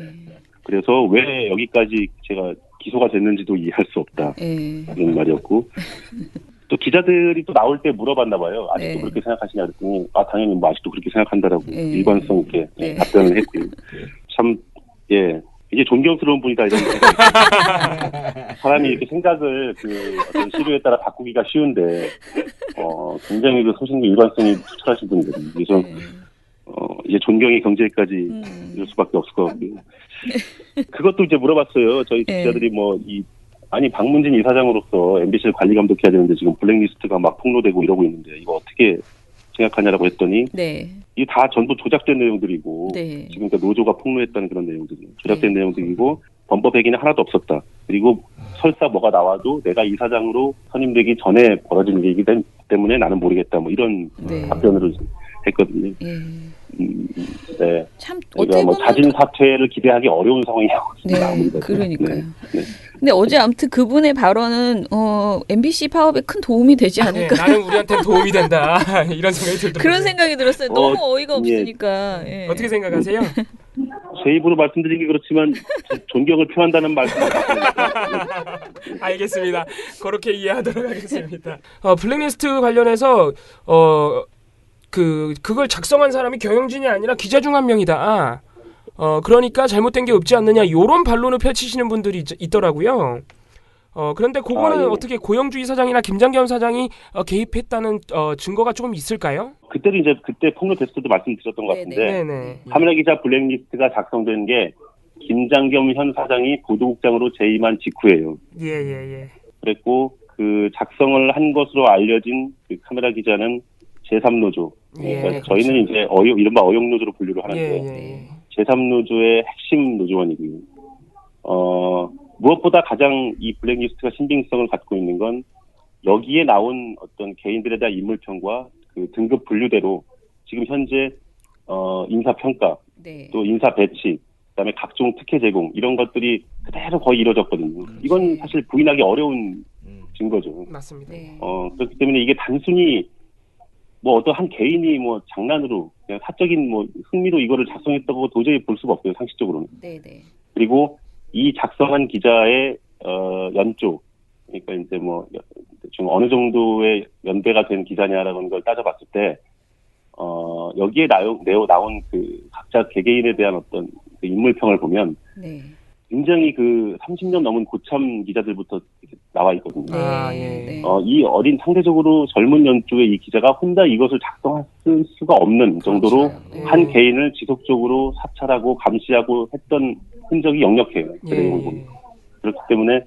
[SPEAKER 4] 그래서 왜 여기까지 제가 기소가 됐는지도 이해할 수 없다.
[SPEAKER 1] 네.
[SPEAKER 4] 그런 말이었고. 또 기자들이 또 나올 때 물어봤나 봐요. 아직도
[SPEAKER 1] 네.
[SPEAKER 4] 그렇게 생각하시냐 그랬더니 당연히 뭐 아직도 그렇게 생각한다라고
[SPEAKER 1] 네.
[SPEAKER 4] 일관성 있게
[SPEAKER 1] 네.
[SPEAKER 4] 답변을 했고요. 참 이제 존경스러운 분이다 이런 사람이 이렇게 생각을 그 어떤 시류에 따라 바꾸기가 쉬운데 굉장히 그 소신과 일관성이 투철하신 분이거든요. 그래서 이제 존경의 경제까지 이럴 수밖에 없을 것 같고요. 그것도 이제 물어봤어요. 저희 기자들이 아니 박문진 이사장으로서 MBC를 관리 감독해야 되는데 지금 블랙리스트가 막 폭로되고 이러고 있는데 이거 어떻게 생각하냐라고 했더니
[SPEAKER 1] 네.
[SPEAKER 4] 이게 다 전부 조작된 내용들이고
[SPEAKER 1] 네.
[SPEAKER 4] 지금 그러니까 노조가 폭로했다는 그런 내용들이에요. 조작된 내용들이고 범법 행위는 하나도 없었다. 그리고 설사 뭐가 나와도 내가 이사장으로 선임되기 전에 벌어진 일이기 때문에 나는 모르겠다. 뭐 이런 답변을 했거든요. 네.
[SPEAKER 1] 참
[SPEAKER 4] 어떻게 보면 자진 사퇴를 기대하기 어려운 상황이라고
[SPEAKER 1] 네, 그러니까요. 근데 어제 아무튼 그분의 발언은 MBC 파업에 큰 도움이 되지 않을까.
[SPEAKER 3] 네, 나는 우리한테 도움이 된다 이런 생각이 들더라고요.
[SPEAKER 1] 그런 생각이 들었어요. 너무 어이가 없으니까.
[SPEAKER 3] 예. 어떻게 생각하세요?
[SPEAKER 4] 제 입으로 말씀드리기 그렇지만 존경을 표한다는 말씀.
[SPEAKER 3] 알겠습니다. 그렇게 이해하도록 하겠습니다. 블랙리스트 관련해서 그걸 작성한 사람이 경영진이 아니라 기자 중 한 명이다. 그러니까 잘못된 게 없지 않느냐 이런 반론을 펼치시는 분들이 있더라고요. 그런데 그거는 어떻게 고영주 이사장이나 김장겸 사장이 개입했다는 증거가 조금 있을까요?
[SPEAKER 4] 그때 폭로됐을 때도 말씀드렸던 것 같은데 카메라 기자 블랙리스트가 작성된 게 김장겸 현 사장이 보도국장으로 재임한 직후예요.
[SPEAKER 3] 예.
[SPEAKER 4] 그랬고 그 작성을 한 것으로 알려진 그 카메라 기자는 제3노조. 그러니까 저희는 이제 이른바 어용노조로 분류를 하는데 제3노조의 핵심 노조원이고요. 무엇보다 가장 이 블랙리스트가 신빙성을 갖고 있는 건 여기에 나온 어떤 개인들에 대한 인물평과 그 등급 분류대로 지금 현재 인사평가, 또 인사 배치, 그다음에 각종 특혜 제공 이런 것들이 그대로 거의 이루어졌거든요. 이건 사실 부인하기 어려운 증거죠.
[SPEAKER 3] 맞습니다.
[SPEAKER 4] 그렇기 때문에 이게 단순히 어떤 한 개인이 장난으로 그냥 사적인 흥미로 이거를 작성했다고 도저히 볼 수가 없어요. 상식적으로는. 그리고 이 작성한 기자의 연조, 그러니까 이제 지금 어느 정도의 연배가 된 기자냐라는 걸 따져봤을 때 여기에 나온 그 각자 개개인에 대한 어떤 그 인물평을 보면 굉장히 그 30년 넘은 고참 기자들부터 나와 있거든요. 이 어린 상대적으로 젊은 연조의 이 기자가 혼자 이것을 작성할 수가 없는 정도로 한 개인을 지속적으로 사찰하고 감시하고 했던 흔적이 역력해요. 그렇기 때문에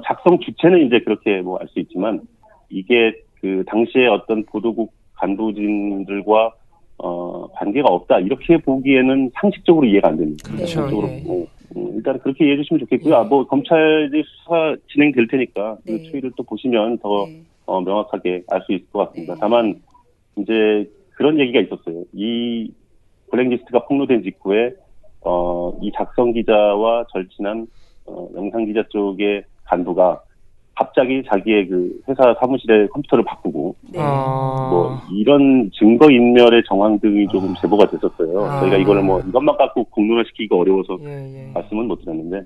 [SPEAKER 4] 작성 주체는 이제 그렇게 알 수 있지만 이게 그 당시에 어떤 보도국 간부진들과 관계가 없다 이렇게 보기에는 상식적으로 이해가 안 됩니다. 상식적으로 일단 그렇게 이해해 주시면 좋겠고요. 검찰이 수사 진행될 테니까 그 추이를 또 보시면 더 명확하게 알 수 있을 것 같습니다. 다만 이제 그런 얘기가 있었어요. 이 블랙리스트가 폭로된 직후에 이 작성 기자와 절친한 영상 기자 쪽의 간부가 갑자기 자기의 그 회사 사무실의 컴퓨터를 바꾸고 이런 증거 인멸의 정황 등이 조금 제보가 됐었어요. 저희가 이거를 이것만 갖고 공론화시키기가 어려워서 말씀은 못 드렸는데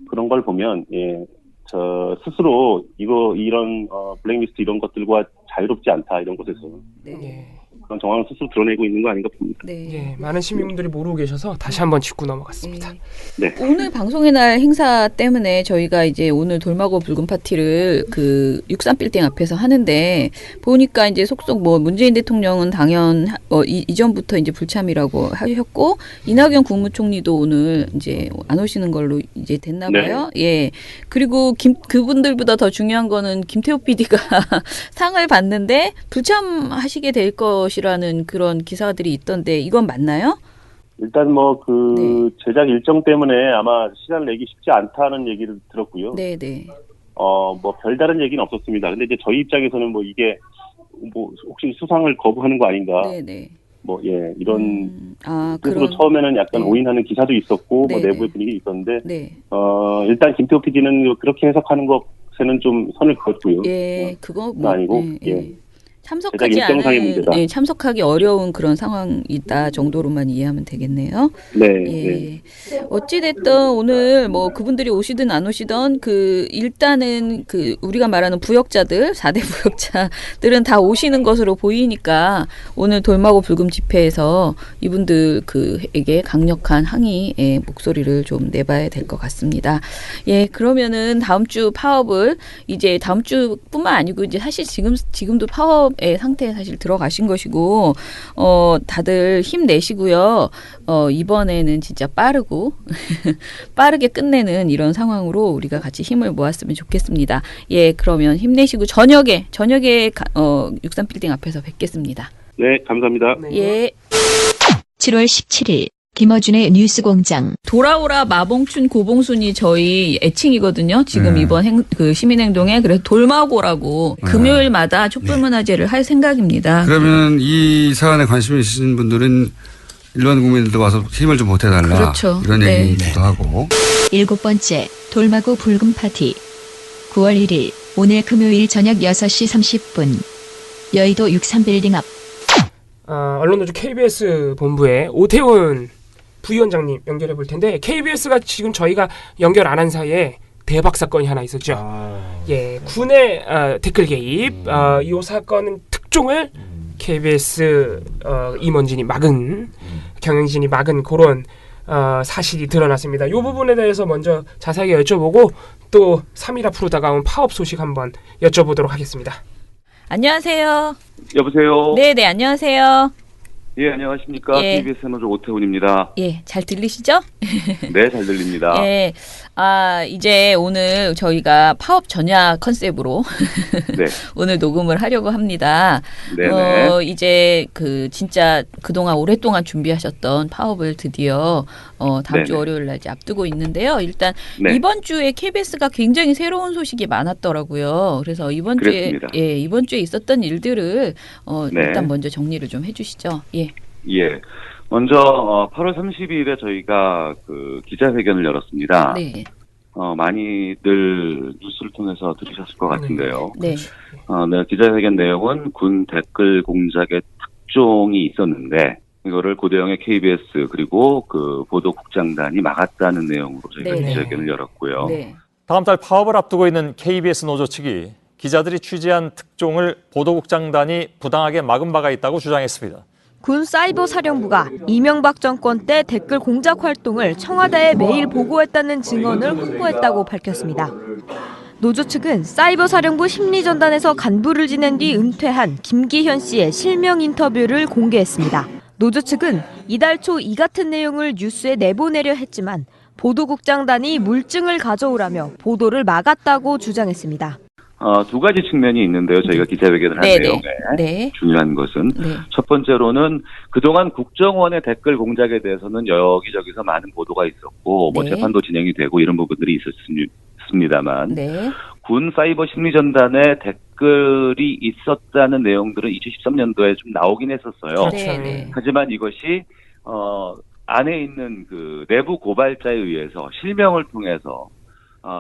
[SPEAKER 4] 그런 걸 보면 저 스스로 이런 블랙리스트 이런 것들과 자유롭지 않다 이런 것에서 그런 정황을 스스로 드러내고 있는 거 아닌가 봅니다.
[SPEAKER 1] 네.
[SPEAKER 3] 예, 많은 시민분들이 모르고 계셔서 다시 한번 짚고 넘어갔습니다.
[SPEAKER 1] 네. 오늘 방송의 날 행사 때문에 저희가 이제 오늘 돌마고 붉은 파티를 그 63빌딩 앞에서 하는데 보니까 이제 속속 뭐 문재인 대통령은 당연 이전부터 이제 불참이라고 하셨고 이낙연 국무총리도 오늘 이제 안 오시는 걸로 이제 됐나 봐요. 네. 예. 그리고 그분들보다 더 중요한 거는 김태호 PD가 상을 받는데 불참하시게 될 것이라는 그런 기사들이 있던데 이건 맞나요?
[SPEAKER 4] 일단 뭐 그 제작 일정 때문에 아마 시간을 내기 쉽지 않다는 얘기를 들었고요.
[SPEAKER 1] 네네.
[SPEAKER 4] 뭐 별다른 얘기는 없었습니다. 근데 이제 저희 입장에서는 뭐 이게 뭐 혹시 수상을 거부하는 거 아닌가? 네네. 뭐 예 이런 그래서 처음에는 약간 오인하는 기사도 있었고 뭐 내부의 분위기 있었는데 일단 김태호 PD는 그렇게 해석하는 것에는 좀 선을 그었고요.
[SPEAKER 1] 예, 그거 뭐
[SPEAKER 4] 아니고 예.
[SPEAKER 1] 참석하기 어려운 그런 상황이다 정도로만 이해하면 되겠네요.
[SPEAKER 4] 네.
[SPEAKER 1] 예. 네. 어찌됐든 오늘 뭐 그분들이 오시든 안 오시든 그 일단은 그 우리가 말하는 부역자들 4대 부역자들은 다 오시는 것으로 보이니까 오늘 돌마고 불금 집회에서 이분들 그에게 강력한 항의의 목소리를 좀 내봐야 될 것 같습니다. 예, 그러면은 다음 주 파업을 이제 다음 주뿐만 아니고 이제 사실 지금도 파업 상태에 사실 들어가신 것이고 다들 힘내시고요. 이번에는 진짜 빠르게 끝내는 이런 상황으로 우리가 같이 힘을 모았으면 좋겠습니다. 예, 그러면 힘내시고 저녁에 63빌딩 앞에서 뵙겠습니다.
[SPEAKER 4] 네, 감사합니다.
[SPEAKER 1] 예.
[SPEAKER 2] 7월 17일 김어준의 뉴스공장.
[SPEAKER 1] 돌아오라 마봉춘 고봉순이 저희 애칭이거든요. 지금 이번 그 시민행동에 그래서 돌마고라고 금요일마다 촛불문화제를 할 생각입니다.
[SPEAKER 5] 그러면 이 사안에 관심이 있으신 분들은 일반 국민들도 와서 힘을 좀 보태달라.
[SPEAKER 1] 그렇죠.
[SPEAKER 5] 이런 얘기도 하고.
[SPEAKER 2] 7번째 돌마고 불금 파티. 9월 1일 오늘 금요일 저녁 6시 30분 여의도 63빌딩 앞.
[SPEAKER 3] 언론노조 KBS 본부에 오태훈 부위원장님 연결해 볼 텐데 KBS가 지금 저희가 연결 안 한 사이에 대박 사건이 하나 있었죠. 예, 군의 댓글 개입. 이 사건은 특종을 KBS 임원진이 막은 경영진이 막은 그런 사실이 드러났습니다. 이 부분에 대해서 먼저 자세하게 여쭤보고 또 3일 앞으로 다가온 파업 소식 한번 여쭤보도록 하겠습니다.
[SPEAKER 1] 안녕하세요.
[SPEAKER 6] 여보세요.
[SPEAKER 1] 네네, 안녕하세요.
[SPEAKER 6] 예, 안녕하십니까.
[SPEAKER 1] 예.
[SPEAKER 6] KBS 노조 오태훈입니다.
[SPEAKER 1] 예, 잘 들리시죠?
[SPEAKER 6] 네, 잘 들립니다.
[SPEAKER 1] 예, 이제 오늘 저희가 파업 전야 컨셉으로
[SPEAKER 6] 네.
[SPEAKER 1] 오늘 녹음을 하려고 합니다.
[SPEAKER 6] 네네.
[SPEAKER 1] 이제 진짜 그동안 오랫동안 준비하셨던 파업을 드디어 다음 주 월요일 날 이제 앞두고 있는데요. 일단 이번 주에 KBS가 굉장히 새로운 소식이 많았더라고요. 그래서 이번 주에 있었던 일들을 일단 먼저 정리를 좀 해주시죠. 예.
[SPEAKER 6] 예. 먼저 8월 30일에 저희가 그 기자회견을 열었습니다.
[SPEAKER 1] 네.
[SPEAKER 6] 많이들 뉴스를 통해서 들으셨을 것 같은데요.
[SPEAKER 1] 네.
[SPEAKER 6] 네, 기자회견 내용은 군 댓글 공작의 특종이 있었는데 이거를 고대영의 KBS 그리고 그 보도국장단이 막았다는 내용으로 저희가 기자회견을 열었고요.
[SPEAKER 1] 네.
[SPEAKER 7] 다음 달 파업을 앞두고 있는 KBS 노조 측이 기자들이 취재한 특종을 보도국장단이 부당하게 막은 바가 있다고 주장했습니다.
[SPEAKER 8] 군 사이버 사령부가 이명박 정권 때 댓글 공작 활동을 청와대에 매일 보고했다는 증언을 홍보했다고 밝혔습니다. 노조 측은 사이버 사령부 심리전단에서 간부를 지낸 뒤 은퇴한 김기현 씨의 실명 인터뷰를 공개했습니다. 노조 측은 이달 초 이 같은 내용을 뉴스에 내보내려 했지만 보도국장단이 물증을 가져오라며 보도를 막았다고 주장했습니다.
[SPEAKER 6] 두 가지 측면이 있는데요. 저희가 기자회견을 한 내용에 중요한 것은 첫 번째로는 그동안 국정원의 댓글 공작에 대해서는 여기저기서 많은 보도가 있었고 뭐 재판도 진행이 되고 이런 부분들이 있었습니다만 군 사이버 심리전단에 댓글이 있었다는 내용들은 2013년도에 좀 나오긴 했었어요. 하지만 이것이 안에 있는 그 내부 고발자에 의해서 실명을 통해서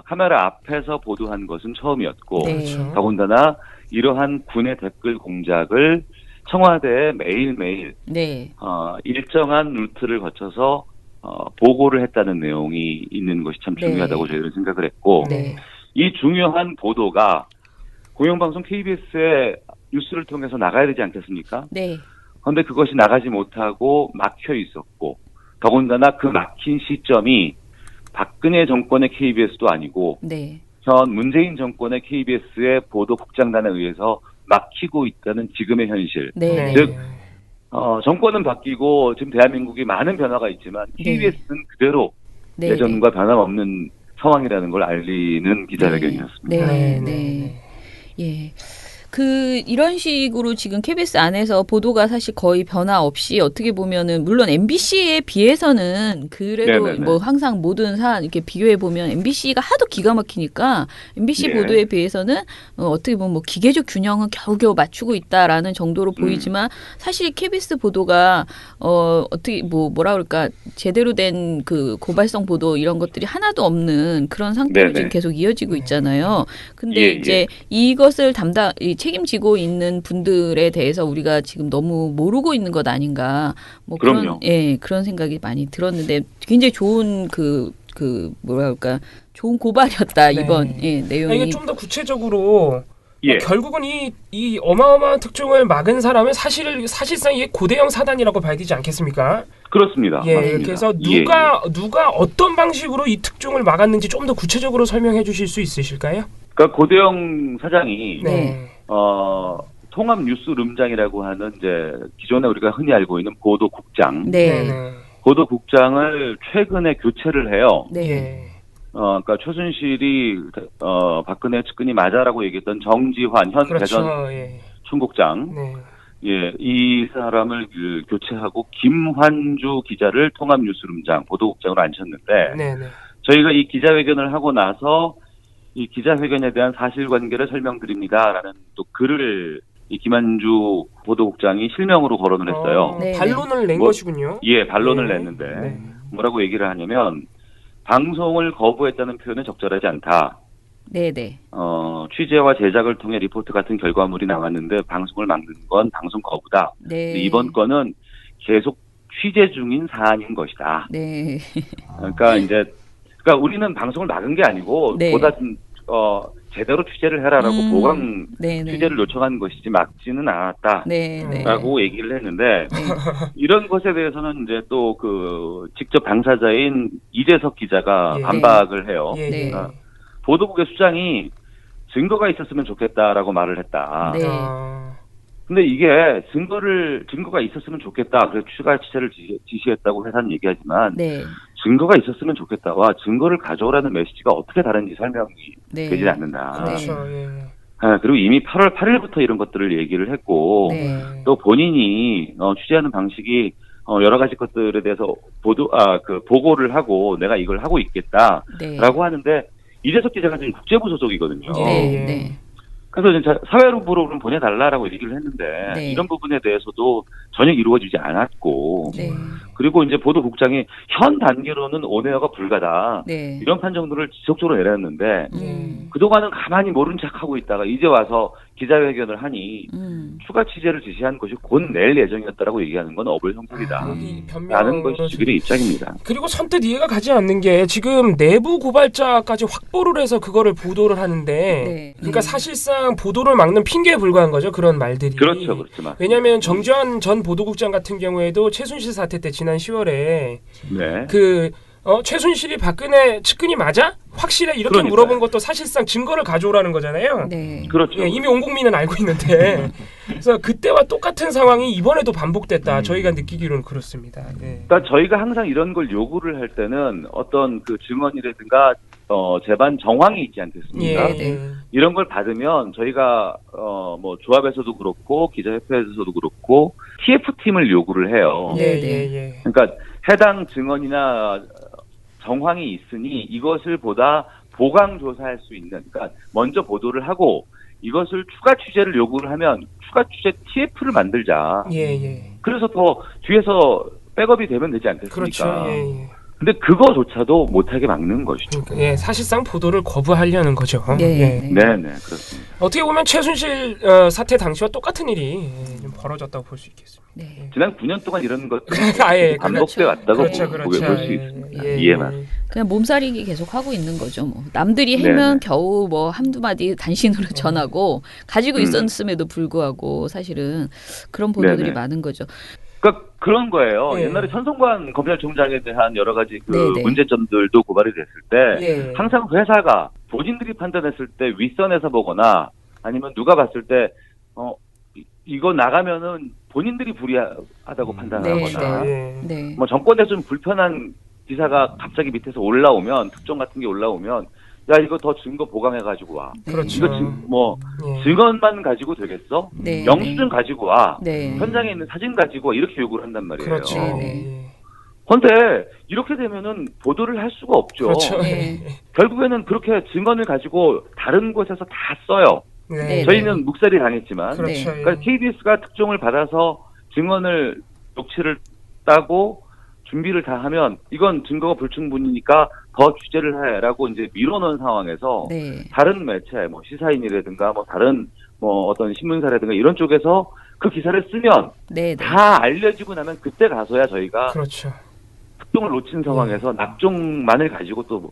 [SPEAKER 6] 카메라 앞에서 보도한 것은 처음이었고 더군다나 이러한 군의 댓글 공작을 청와대에 매일매일 일정한 루트를 거쳐서 보고를 했다는 내용이 있는 것이 참 중요하다고 저희들은 생각을 했고 이 중요한 보도가 공영방송 KBS의 뉴스를 통해서 나가야 되지 않겠습니까? 그런데 그것이 나가지 못하고 막혀 있었고 더군다나 그 막힌 시점이 박근혜 정권의 KBS도 아니고
[SPEAKER 1] 네.
[SPEAKER 6] 현 문재인 정권의 KBS의 보도국장단에 의해서 막히고 있다는 지금의 현실.
[SPEAKER 1] 네.
[SPEAKER 6] 즉 정권은 바뀌고 지금 대한민국이 많은 변화가 있지만 KBS는 그대로
[SPEAKER 1] 네.
[SPEAKER 6] 예전과 변함없는 상황이라는 걸 알리는 기자회견이었습니다.
[SPEAKER 1] 네. 네. 예. 이런 식으로 지금 KBS 안에서 보도가 사실 거의 변화 없이 어떻게 보면은 물론 MBC에 비해서는 그래도
[SPEAKER 6] 네네네.
[SPEAKER 1] 뭐 항상 모든 사안 이렇게 비교해 보면 MBC가 하도 기가 막히니까 MBC
[SPEAKER 6] 예.
[SPEAKER 1] 보도에 비해서는 어떻게 보면 뭐 기계적 균형은 겨우겨우 맞추고 있다라는 정도로 보이지만 사실 KBS 보도가 어떻게 뭐라 그럴까 제대로 된 그 고발성 보도 이런 것들이 하나도 없는 그런 상태로 지금 계속 이어지고 있잖아요. 근데 이제 이것을 책임지고 있는 분들에 대해서 우리가 지금 너무 모르고 있는 것 아닌가. 뭐
[SPEAKER 6] 그럼요.
[SPEAKER 1] 그런 생각이 많이 들었는데 굉장히 좋은 뭐랄까 좋은 고발이었다 이번 내용이.
[SPEAKER 3] 이게 좀 더 구체적으로 결국은 이 어마어마한 특종을 막은 사람은 사실상 이게 고대형 사단이라고 봐야 되지 않겠습니까?
[SPEAKER 6] 그렇습니다. 맞습니다.
[SPEAKER 3] 그래서 누가 어떤 방식으로 이 특종을 막았는지 좀 더 구체적으로 설명해 주실 수 있으실까요?
[SPEAKER 6] 그러니까 고대영 사장이 통합 뉴스룸장이라고 하는 이제 기존에 우리가 흔히 알고 있는 보도국장, 보도국장을 최근에 교체를 해요. 그러니까 최순실이 박근혜 측근이 맞아라고 얘기했던 정지환 현 대전 총국장, 이 사람을 교체하고 김환주 기자를 통합 뉴스룸장 보도국장으로 앉혔는데 저희가 이 기자회견을 하고 나서 이 기자회견에 대한 사실관계를 설명드립니다라는 또 글을 이 김한주 보도국장이 실명으로 거론을 했어요.
[SPEAKER 3] 반론을 낸 것이군요.
[SPEAKER 6] 반론을 냈는데 뭐라고 얘기를 하냐면 방송을 거부했다는 표현은 적절하지 않다. 취재와 제작을 통해 리포트 같은 결과물이 나왔는데 방송을 막는 건 방송 거부다. 이번 건은 계속 취재 중인 사안인 것이다. 그러니까 우리는 방송을 막은 게 아니고 보다 제대로 취재를 해라라고 보강 취재를 요청한 것이지 막지는 않았다라고 얘기를 했는데 이런 것에 대해서는 이제 또 직접 당사자인 이재석 기자가 반박을 해요. 그러니까 보도국의 수장이 증거가 있었으면 좋겠다라고 말을 했다. 근데 이게 증거가 있었으면 좋겠다. 그래서 추가 취재를 지시했다고 회사는 얘기하지만 증거가 있었으면 좋겠다와 증거를 가져오라는 메시지가 어떻게 다른지 설명이 되지 않는다. 그리고 이미 8월 8일부터 이런 것들을 얘기를 했고 또 본인이 취재하는 방식이 여러 가지 것들에 대해서 보고를 하고 내가 이걸 하고 있겠다라고 하는데 이재석 기자가 지금 국제부 소속이거든요. 그래서 이제 사회부로 보내달라라고 얘기를 했는데 이런 부분에 대해서도 전혀 이루어지지 않았고 그리고 이제 보도국장이 현 단계로는 온에어가 불가다 이런 판정들을 지속적으로 내렸는데 그동안은 가만히 모른 척하고 있다가 이제 와서 기자회견을 하니 추가 취재를 지시한 것이 곧 낼 예정이었다라고 얘기하는 건 어불성설이다 라는 것이 주기의 입장입니다.
[SPEAKER 3] 그리고 선뜻 이해가 가지 않는 게 지금 내부 고발자까지 확보를 해서 그거를 보도를 하는데 그러니까 사실상 보도를 막는 핑계에 불과한 거죠. 그런 말들이.
[SPEAKER 6] 그렇죠.
[SPEAKER 3] 왜냐하면 정지환 전 보도국장 같은 경우에도 최순실 사태 때 지난 10월에 최순실이 박근혜 측근이 맞아? 확실해? 이렇게 물어본 것도 사실상 증거를 가져오라는 거잖아요.
[SPEAKER 6] 그렇죠.
[SPEAKER 3] 이미 온 국민은 알고 있는데 그래서 그때와 똑같은 상황이 이번에도 반복됐다. 저희가 느끼기로는 그렇습니다.
[SPEAKER 6] 그러니까 저희가 항상 이런 걸 요구를 할 때는 어떤 증언이라든가 재반 정황이 있지 않겠습니까? 이런 걸 받으면 저희가 뭐 조합에서도 그렇고 기자협회에서도 그렇고 TF팀을 요구를 해요. 그러니까 해당 증언이나 정황이 있으니 이것을 보다 보강 조사할 수 있는, 그러니까 먼저 보도를 하고 이것을 추가 취재를 요구를 하면 추가 취재 TF를 만들자. 그래서 더 뒤에서 백업이 되면 되지 않겠습니까?
[SPEAKER 3] 그렇죠.
[SPEAKER 6] 근데 그거조차도 못하게 막는 것이죠.
[SPEAKER 3] 사실상 보도를 거부하려는 거죠.
[SPEAKER 6] 네, 그렇습니다.
[SPEAKER 3] 어떻게 보면 최순실 사태 당시와 똑같은 일이 좀 벌어졌다고 볼 수 있겠습니다.
[SPEAKER 6] 지난 9년 동안 이런 것들이 반복돼 왔다고 볼 수 있습니다. 이해만.
[SPEAKER 1] 그냥 몸살이기 계속 하고 있는 거죠. 뭐 남들이 해면 겨우 뭐 한두 마디 단신으로 전하고 가지고 있었음에도 불구하고 사실은 그런 보도들이 많은 거죠.
[SPEAKER 6] 그러니까 그런 거예요. 옛날에 천성관 검찰총장에 대한 여러 가지 그 문제점들도 고발이 됐을 때 항상 회사가 본인들이 판단했을 때 윗선에서 보거나 아니면 누가 봤을 때 이거 나가면은 본인들이 불리하다고 판단하거나 뭐 정권에 좀 불편한 기사가 갑자기 밑에서 올라오면 특종 같은 게 올라오면 야 이거 더 증거 보강해가지고 와.
[SPEAKER 3] 그렇죠.
[SPEAKER 6] 이거 증언만 가지고 되겠어? 영수증 가지고 와. 현장에 있는 사진 가지고 와. 이렇게 요구를 한단 말이에요.
[SPEAKER 3] 그렇죠.
[SPEAKER 6] 그런데 이렇게 되면은 보도를 할 수가 없죠.
[SPEAKER 3] 그렇죠.
[SPEAKER 6] 결국에는 그렇게 증언을 가지고 다른 곳에서 다 써요. 저희는 묵살이 당했지만,
[SPEAKER 3] 그렇죠.
[SPEAKER 6] 그러니까 KBS가 특종을 받아서 증언을 녹취를 따고 준비를 다 하면 이건 증거가 불충분이니까 더 취재를 해라고 이제 밀어넣은 상황에서 다른 매체, 뭐 시사인이라든가 뭐 다른 뭐 어떤 신문사라든가 이런 쪽에서 그 기사를 쓰면 다 알려지고 나면 그때 가서야 저희가
[SPEAKER 3] 그렇죠.
[SPEAKER 6] 특종을 놓친 상황에서 낙종만을 가지고 또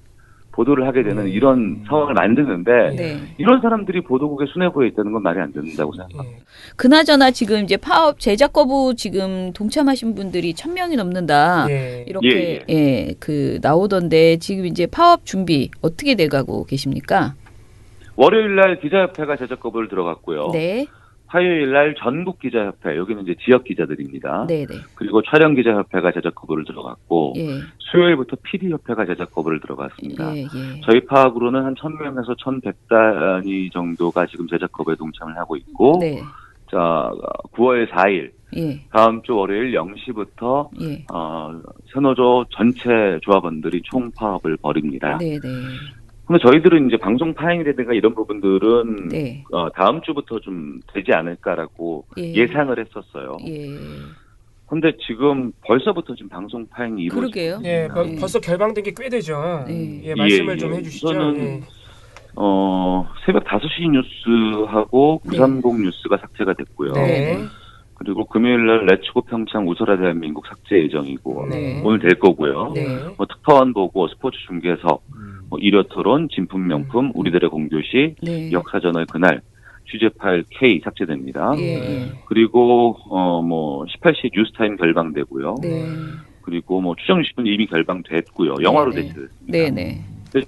[SPEAKER 6] 보도를 하게 되는 이런 상황을 만드는데 이런 사람들이 보도국의 수뇌부에 있다는 건 말이 안 된다고 생각합니다.
[SPEAKER 1] 그나저나 지금 이제 파업 제작 거부 지금 동참하신 분들이 1,000명이 넘는다 이렇게 그 나오던데 지금 이제 파업 준비 어떻게 돼가고 계십니까?
[SPEAKER 6] 월요일 날 기자협회가 제작 거부를 들어갔고요. 화요일 날 전국 기자협회, 여기는 이제 지역 기자들입니다. 그리고 촬영 기자협회가 제작 거부를 들어갔고 수요일부터 PD협회가 제작 거부를 들어갔습니다. 저희 파악으로는 한 1,000명에서 1,100단위 정도가 지금 제작 거부에 동참을 하고 있고 자 9월 4일 다음 주 월요일 0시부터 현어조 전체 조합원들이 총파업을 벌입니다. 근데 저희들은 이제 방송 파행이라든가 이런 부분들은 다음 주부터 좀 되지 않을까라고 예상을 했었어요. 근데 지금 벌써부터 지금 방송 파행이 이루어지고
[SPEAKER 3] 벌써 결방된 게 꽤 되죠. 말씀을 좀 해주시죠.
[SPEAKER 6] 저는 새벽 5시 뉴스하고 930 뉴스가 삭제가 됐고요. 그리고 금요일 날 레츠고 평창 웃어라 대한민국 삭제 예정이고 오늘 될 거고요. 뭐 특파원 보고 스포츠 중계석 뭐 일요토론 진품 명품 우리들의 공교시 역사전의 그날 취재 파일 K 삭제됩니다. 그리고 뭐 18시 뉴스타임 결방되고요. 그리고 뭐 추정 60분 이미 결방됐고요. 영화로 대체됐습니다. 근데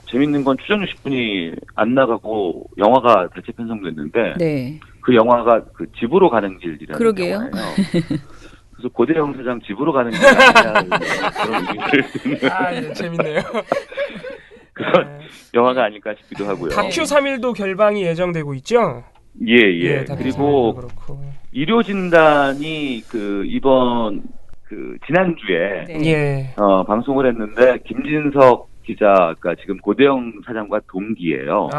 [SPEAKER 6] 재밌는 건 추정 60분이 안 나가고 영화가 대체 편성됐는데 그 영화가 그 집으로 가는 길이라는 영화예요. 그래서 고대영 사장 집으로 가는 길 아니냐 그런 의미를
[SPEAKER 3] 재밌네요.
[SPEAKER 6] 그런 영화가 아닐까 싶기도 하고요.
[SPEAKER 3] 다큐 3일도 결방이 예정되고 있죠?
[SPEAKER 6] 그리고 의료 진단이 그 이번 그 지난주에 방송을 했는데 김진석 기자가 지금 고대영 사장과 동기예요.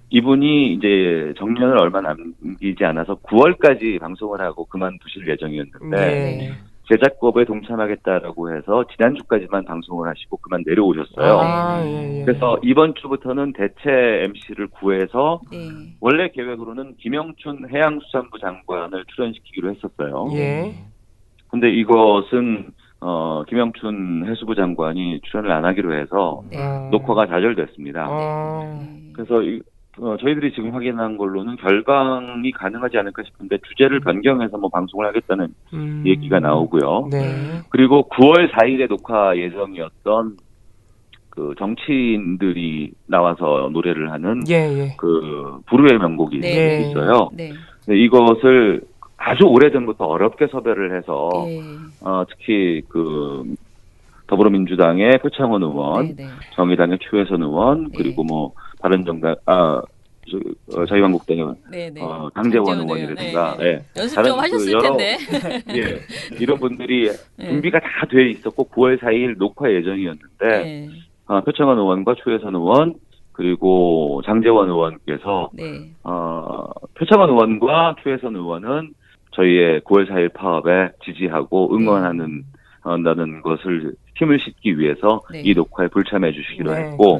[SPEAKER 6] 이분이 이제 정년을 얼마 남기지 않아서 9월까지 방송을 하고 그만두실 예정이었는데 제작 거부에 동참하겠다라고 해서 지난주까지만 방송을 하시고 그만 내려오셨어요. 그래서 이번 주부터는 대체 MC를 구해서 원래 계획으로는 김영춘 해양수산부 장관을 출연시키기로 했었어요. 근데 이것은 김영춘 해수부 장관이 출연을 안 하기로 해서 녹화가 좌절됐습니다. 그래서 저희들이 지금 확인한 걸로는 결방이 가능하지 않을까 싶은데 주제를 변경해서 뭐 방송을 하겠다는 얘기가 나오고요. 그리고 9월 4일에 녹화 예정이었던 그 정치인들이 나와서 노래를 하는 그 불후의 명곡이 있어요. 근데 이것을 아주 오래전부터 어렵게 섭외를 해서 특히 그 더불어민주당의 표창원 의원, 정의당의 최회선 의원, 그리고 뭐 바른정당 자유한국당의 강재원 의원이라든가
[SPEAKER 1] 연습 좀 하셨을 텐데
[SPEAKER 6] 이런 분들이 준비가 다 돼 있었고 9월 4일 녹화 예정이었는데 표창원 의원과 최회선 의원 그리고 장재원 의원께서 표창원 의원과 최회선 의원은 저희의 9월 4일 파업에 지지하고 응원하는 다는 것을 힘을 싣기 위해서 이 녹화에 불참해 주시기로 했고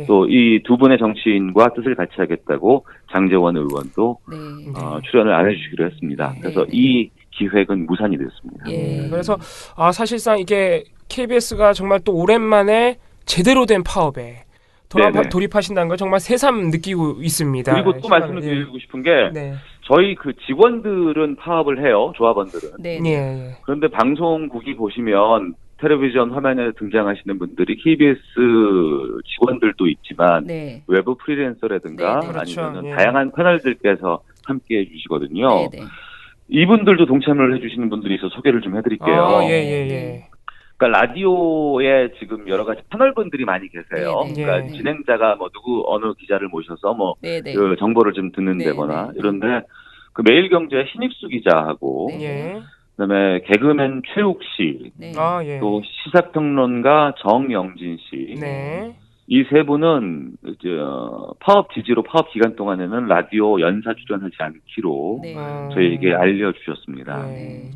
[SPEAKER 6] 또 이 두 분의 정치인과 뜻을 같이 하겠다고 장재원 의원도 출연을 안 해주시기로 했습니다. 그래서 이 기획은 무산이 됐습니다.
[SPEAKER 3] 그래서 사실상 이게 KBS가 정말 또 오랜만에 제대로 된 파업에 돌입하신다는 걸 정말 새삼 느끼고 있습니다.
[SPEAKER 6] 그리고 또 말씀을 드리고 싶은 게 저희 그 직원들은 파업을 해요. 조합원들은. 그런데 방송국이 보시면 텔레비전 화면에 등장하시는 분들이 KBS 직원들도 있지만 외부 프리랜서라든가 아니면 다양한 패널들께서 함께해 주시거든요. 이분들도 동참을 해주시는 분들이 있어서 소개를 좀 해드릴게요. 그러니까 라디오에 지금 여러 가지 패널분들이 많이 계세요. 그러니까 진행자가 뭐 어느 기자를 모셔서 뭐 그 정보를 좀 듣는다거나 이런데 그 매일경제 신익수 기자하고 그다음에 개그맨 최욱 씨, 또 시사평론가 정영진 씨, 이 세 분은 파업 지지로 파업 기간 동안에는 라디오 연사 출연하지 않기로 저희에게 알려주셨습니다.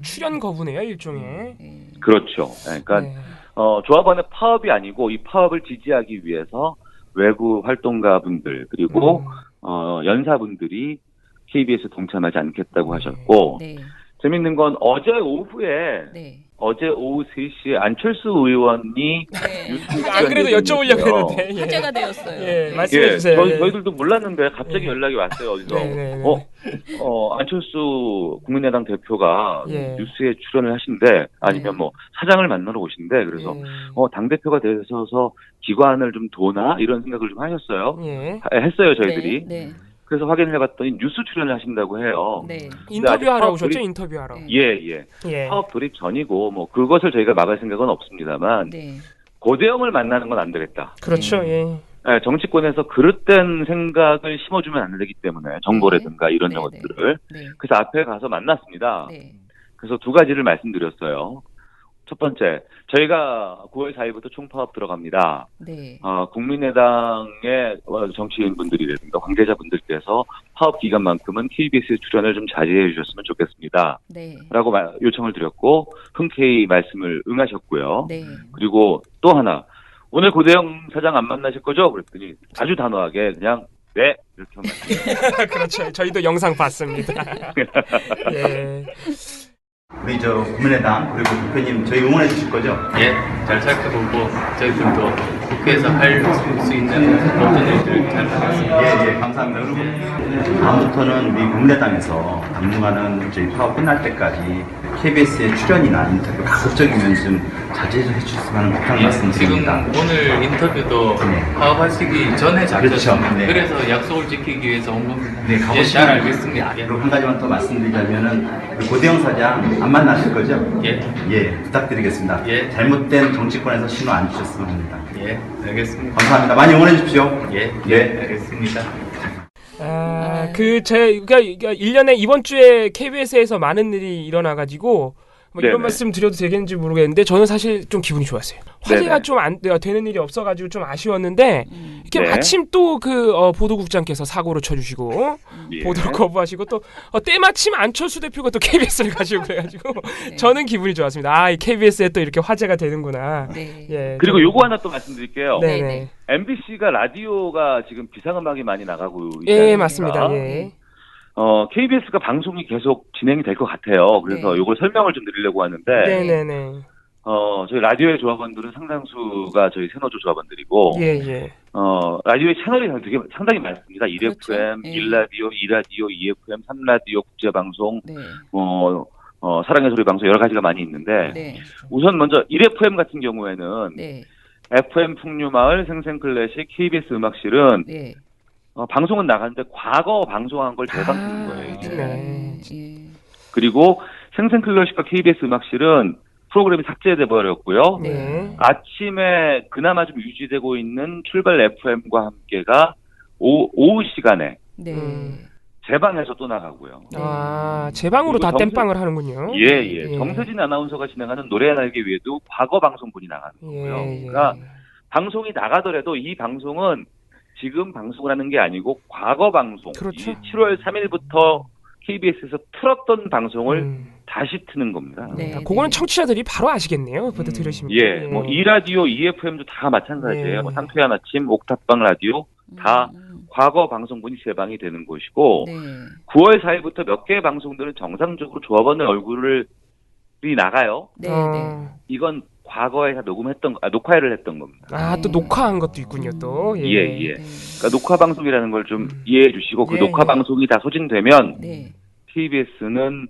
[SPEAKER 3] 출연 거부네요, 일종의.
[SPEAKER 6] 그렇죠. 그러니까 조합원의 파업이 아니고 이 파업을 지지하기 위해서 외부 활동가분들 그리고 연사분들이 KBS에 동참하지 않겠다고 하셨고 재밌는 건 어제 오후 3시에 안철수 의원이
[SPEAKER 3] 안 그래도 여쭤보려고 했는데
[SPEAKER 1] 화제가 되었어요.
[SPEAKER 3] 말씀해 주세요.
[SPEAKER 6] 저희들도 몰랐는데 갑자기 연락이 왔어요. 어디서 안철수 국민의당 대표가 뉴스에 출연을 하신대 아니면 뭐 사장을 만나러 오신대 그래서 당대표가 되셔서 기관을 좀 도나 이런 생각을 좀 하셨어요. 했어요 저희들이. 그래서 확인을 해봤더니 뉴스 출연을 하신다고 해요.
[SPEAKER 3] 인터뷰하러 오셨죠? 인터뷰하러.
[SPEAKER 6] 파업 돌입 전이고 뭐 그것을 저희가 막을 생각은 없습니다만 고대영을 만나는 건 안 되겠다.
[SPEAKER 3] 그렇죠.
[SPEAKER 6] 정치권에서 그릇된 생각을 심어주면 안 되기 때문에 정보라든가 이런 것들을 그래서 앞에 가서 만났습니다. 그래서 두 가지를 말씀드렸어요. 첫 번째, 저희가 9월 4일부터 총파업 들어갑니다. 국민의당의 정치인분들이라든가 관계자분들께서 파업 기간만큼은 KBS 출연을 좀 자제해 주셨으면 좋겠습니다. 라고 요청을 드렸고 흔쾌히 말씀을 응하셨고요. 그리고 또 하나, 오늘 고대영 사장 안 만나실 거죠? 그랬더니 아주 단호하게 그냥 네 이렇게 한 말씀.
[SPEAKER 3] 그렇죠. 저희도 영상 봤습니다.
[SPEAKER 9] 우리 국민의당 그리고 대표님 저희 응원해 주실 거죠?
[SPEAKER 10] 잘 살펴보고 저희들도 국회에서 할 수 있는 모든 일들을 잘 하겠습니다.
[SPEAKER 9] 감사합니다. 그리고 다음부터는 우리 국민의당에서 당분간은 저희 파업 끝날 때까지 KBS의 출연이나 인터뷰 가급적이면 좀 자제해 주셨으면 하는 부탁 말씀드립니다.
[SPEAKER 10] 지금 오늘 인터뷰도 파업하시기 전에 잡혔습니다. 그래서 약속을 지키기 위해서 온 겁니다. 잘 알겠습니다.
[SPEAKER 9] 그리고 한 가지만 또 말씀드리자면은 고대영 사장 안 만나실 거죠? 부탁드리겠습니다. 잘못된 정치권에서 신호 안 주셨으면 합니다.
[SPEAKER 10] 알겠습니다.
[SPEAKER 9] 감사합니다. 많이 응원해 주십시오.
[SPEAKER 10] 알겠습니다.
[SPEAKER 3] 저희가 1년에 이번 주에 KBS에서 많은 일이 일어나가지고 이런 말씀 드려도 되겠는지 모르겠는데 저는 사실 좀 기분이 좋았어요. 화제가 좀 안 되는 일이 없어가지고 좀 아쉬웠는데 이렇게 마침 또 보도국장께서 사고를 쳐주시고 보도를 거부하시고 또 때마침 안철수 대표가 또 KBS를 가지고 그래가지고 저는 기분이 좋았습니다. 이 KBS에 또 이렇게 화제가 되는구나.
[SPEAKER 6] 그리고 요거 하나 또 말씀드릴게요. MBC가 라디오가 지금 비상음악이 많이 나가고 있잖아요.
[SPEAKER 3] 맞습니다.
[SPEAKER 6] KBS가 방송이 계속 진행이 될 것 같아요. 그래서 요걸 설명을 좀 드리려고 하는데, 저희 라디오의 조합원들은 상당수가 저희 새노조 조합원들이고, 라디오의 채널이 상당히 많습니다. 1FM, 1라디오, 2라디오, 2FM, 3라디오, 국제방송, 사랑의 소리 방송 여러 가지가 많이 있는데, 우선 먼저 1FM 같은 경우에는, FM 풍류마을, 생생클래식, KBS 음악실은, 방송은 나가는데 과거 방송한 걸 재방송한 거예요. 그리고 생생클래식과 KBS 음악실은 프로그램이 삭제돼 버렸고요. 아침에 그나마 좀 유지되고 있는 출발 FM과 함께가 오후 시간에 재방에서 또 나가고요.
[SPEAKER 3] 재방으로 다 땜빵을 하는군요.
[SPEAKER 6] 정세진 아나운서가 진행하는 노래 날개 위에도 과거 방송분이 나가는 거고요. 그러니까 방송이 나가더라도 이 방송은 지금 방송을 하는 게 아니고 과거 방송, 7월 3일부터 KBS에서 틀었던 방송을 다시 트는 겁니다.
[SPEAKER 3] 그거는 청취자들이 바로 아시겠네요. 보다 들으시면.
[SPEAKER 6] 뭐 2라디오, 2FM도 다 마찬가지예요. 뭐 상쾌한 아침, 옥탑방 라디오 다 과거 방송분이 재방이 되는 곳이고 9월 4일부터 몇 개의 방송들은 정상적으로 조합원의 얼굴이 나가요. 이건 과거에 녹화를 했던 겁니다.
[SPEAKER 3] 또 녹화한 것도 있군요, 또.
[SPEAKER 6] 예. 그러니까 녹화 방송이라는 걸 좀 이해해 주시고 그 녹화 방송이 다 소진되면 KBS는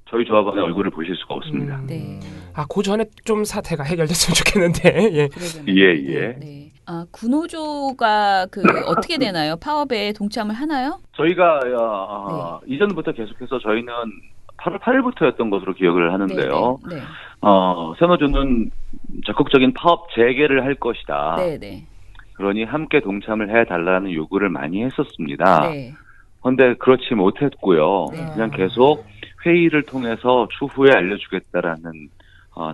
[SPEAKER 6] 저희 조합원의 얼굴을 보실 수가 없습니다.
[SPEAKER 3] 그 전에 좀 사태가 해결됐으면 좋겠는데.
[SPEAKER 6] 예.
[SPEAKER 1] 구노조가 어떻게 되나요? 파업에 동참을 하나요?
[SPEAKER 6] 저희가 이전부터 계속해서 저희는 8월 8일부터였던 것으로 기억을 하는데요. 새노조는 적극적인 파업 재개를 할 것이다. 그러니 함께 동참을 해달라는 요구를 많이 했었습니다. 그런데 그렇지 못했고요. 그냥 계속 회의를 통해서 추후에 알려주겠다라는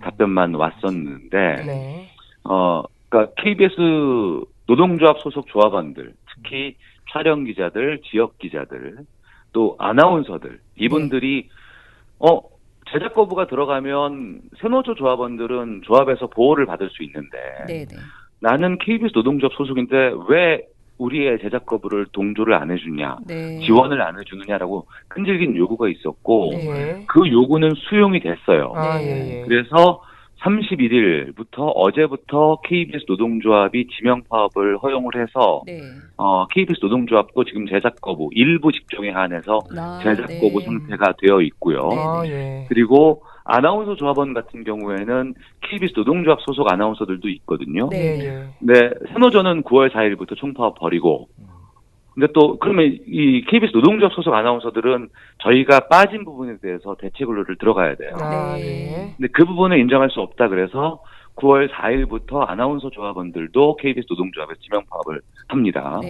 [SPEAKER 6] 답변만 왔었는데, 그러니까 KBS 노동조합 소속 조합원들, 특히 촬영 기자들, 지역 기자들, 또 아나운서들, 이분들이 제작 거부가 들어가면 새노조 조합원들은 조합에서 보호를 받을 수 있는데 나는 KBS 노동조합 소속인데 왜 우리의 제작 거부를 동조를 안 해주냐, 지원을 안 해주느냐라고 끈질긴 요구가 있었고 그 요구는 수용이 됐어요. 그래서 31일부터 어제부터 KBS 노동조합이 지명 파업을 허용을 해서 KBS 노동조합도 지금 제작 거부 일부 직종에 한해서 제작 거부 상태가 되어 있고요. 그리고 아나운서 조합원 같은 경우에는 KBS 노동조합 소속 아나운서들도 있거든요. 근데 새노조는 9월 4일부터 총파업 벌이고, 근데 또 그러면 이 KBS 노동조합 소속 아나운서들은 저희가 빠진 부분에 대해서 대책 의뢰를 들어가야 돼요. 근데 그 부분을 인정할 수 없다 그래서 9월 4일부터 아나운서 조합원들도 KBS 노동조합에 지명 파업을 합니다.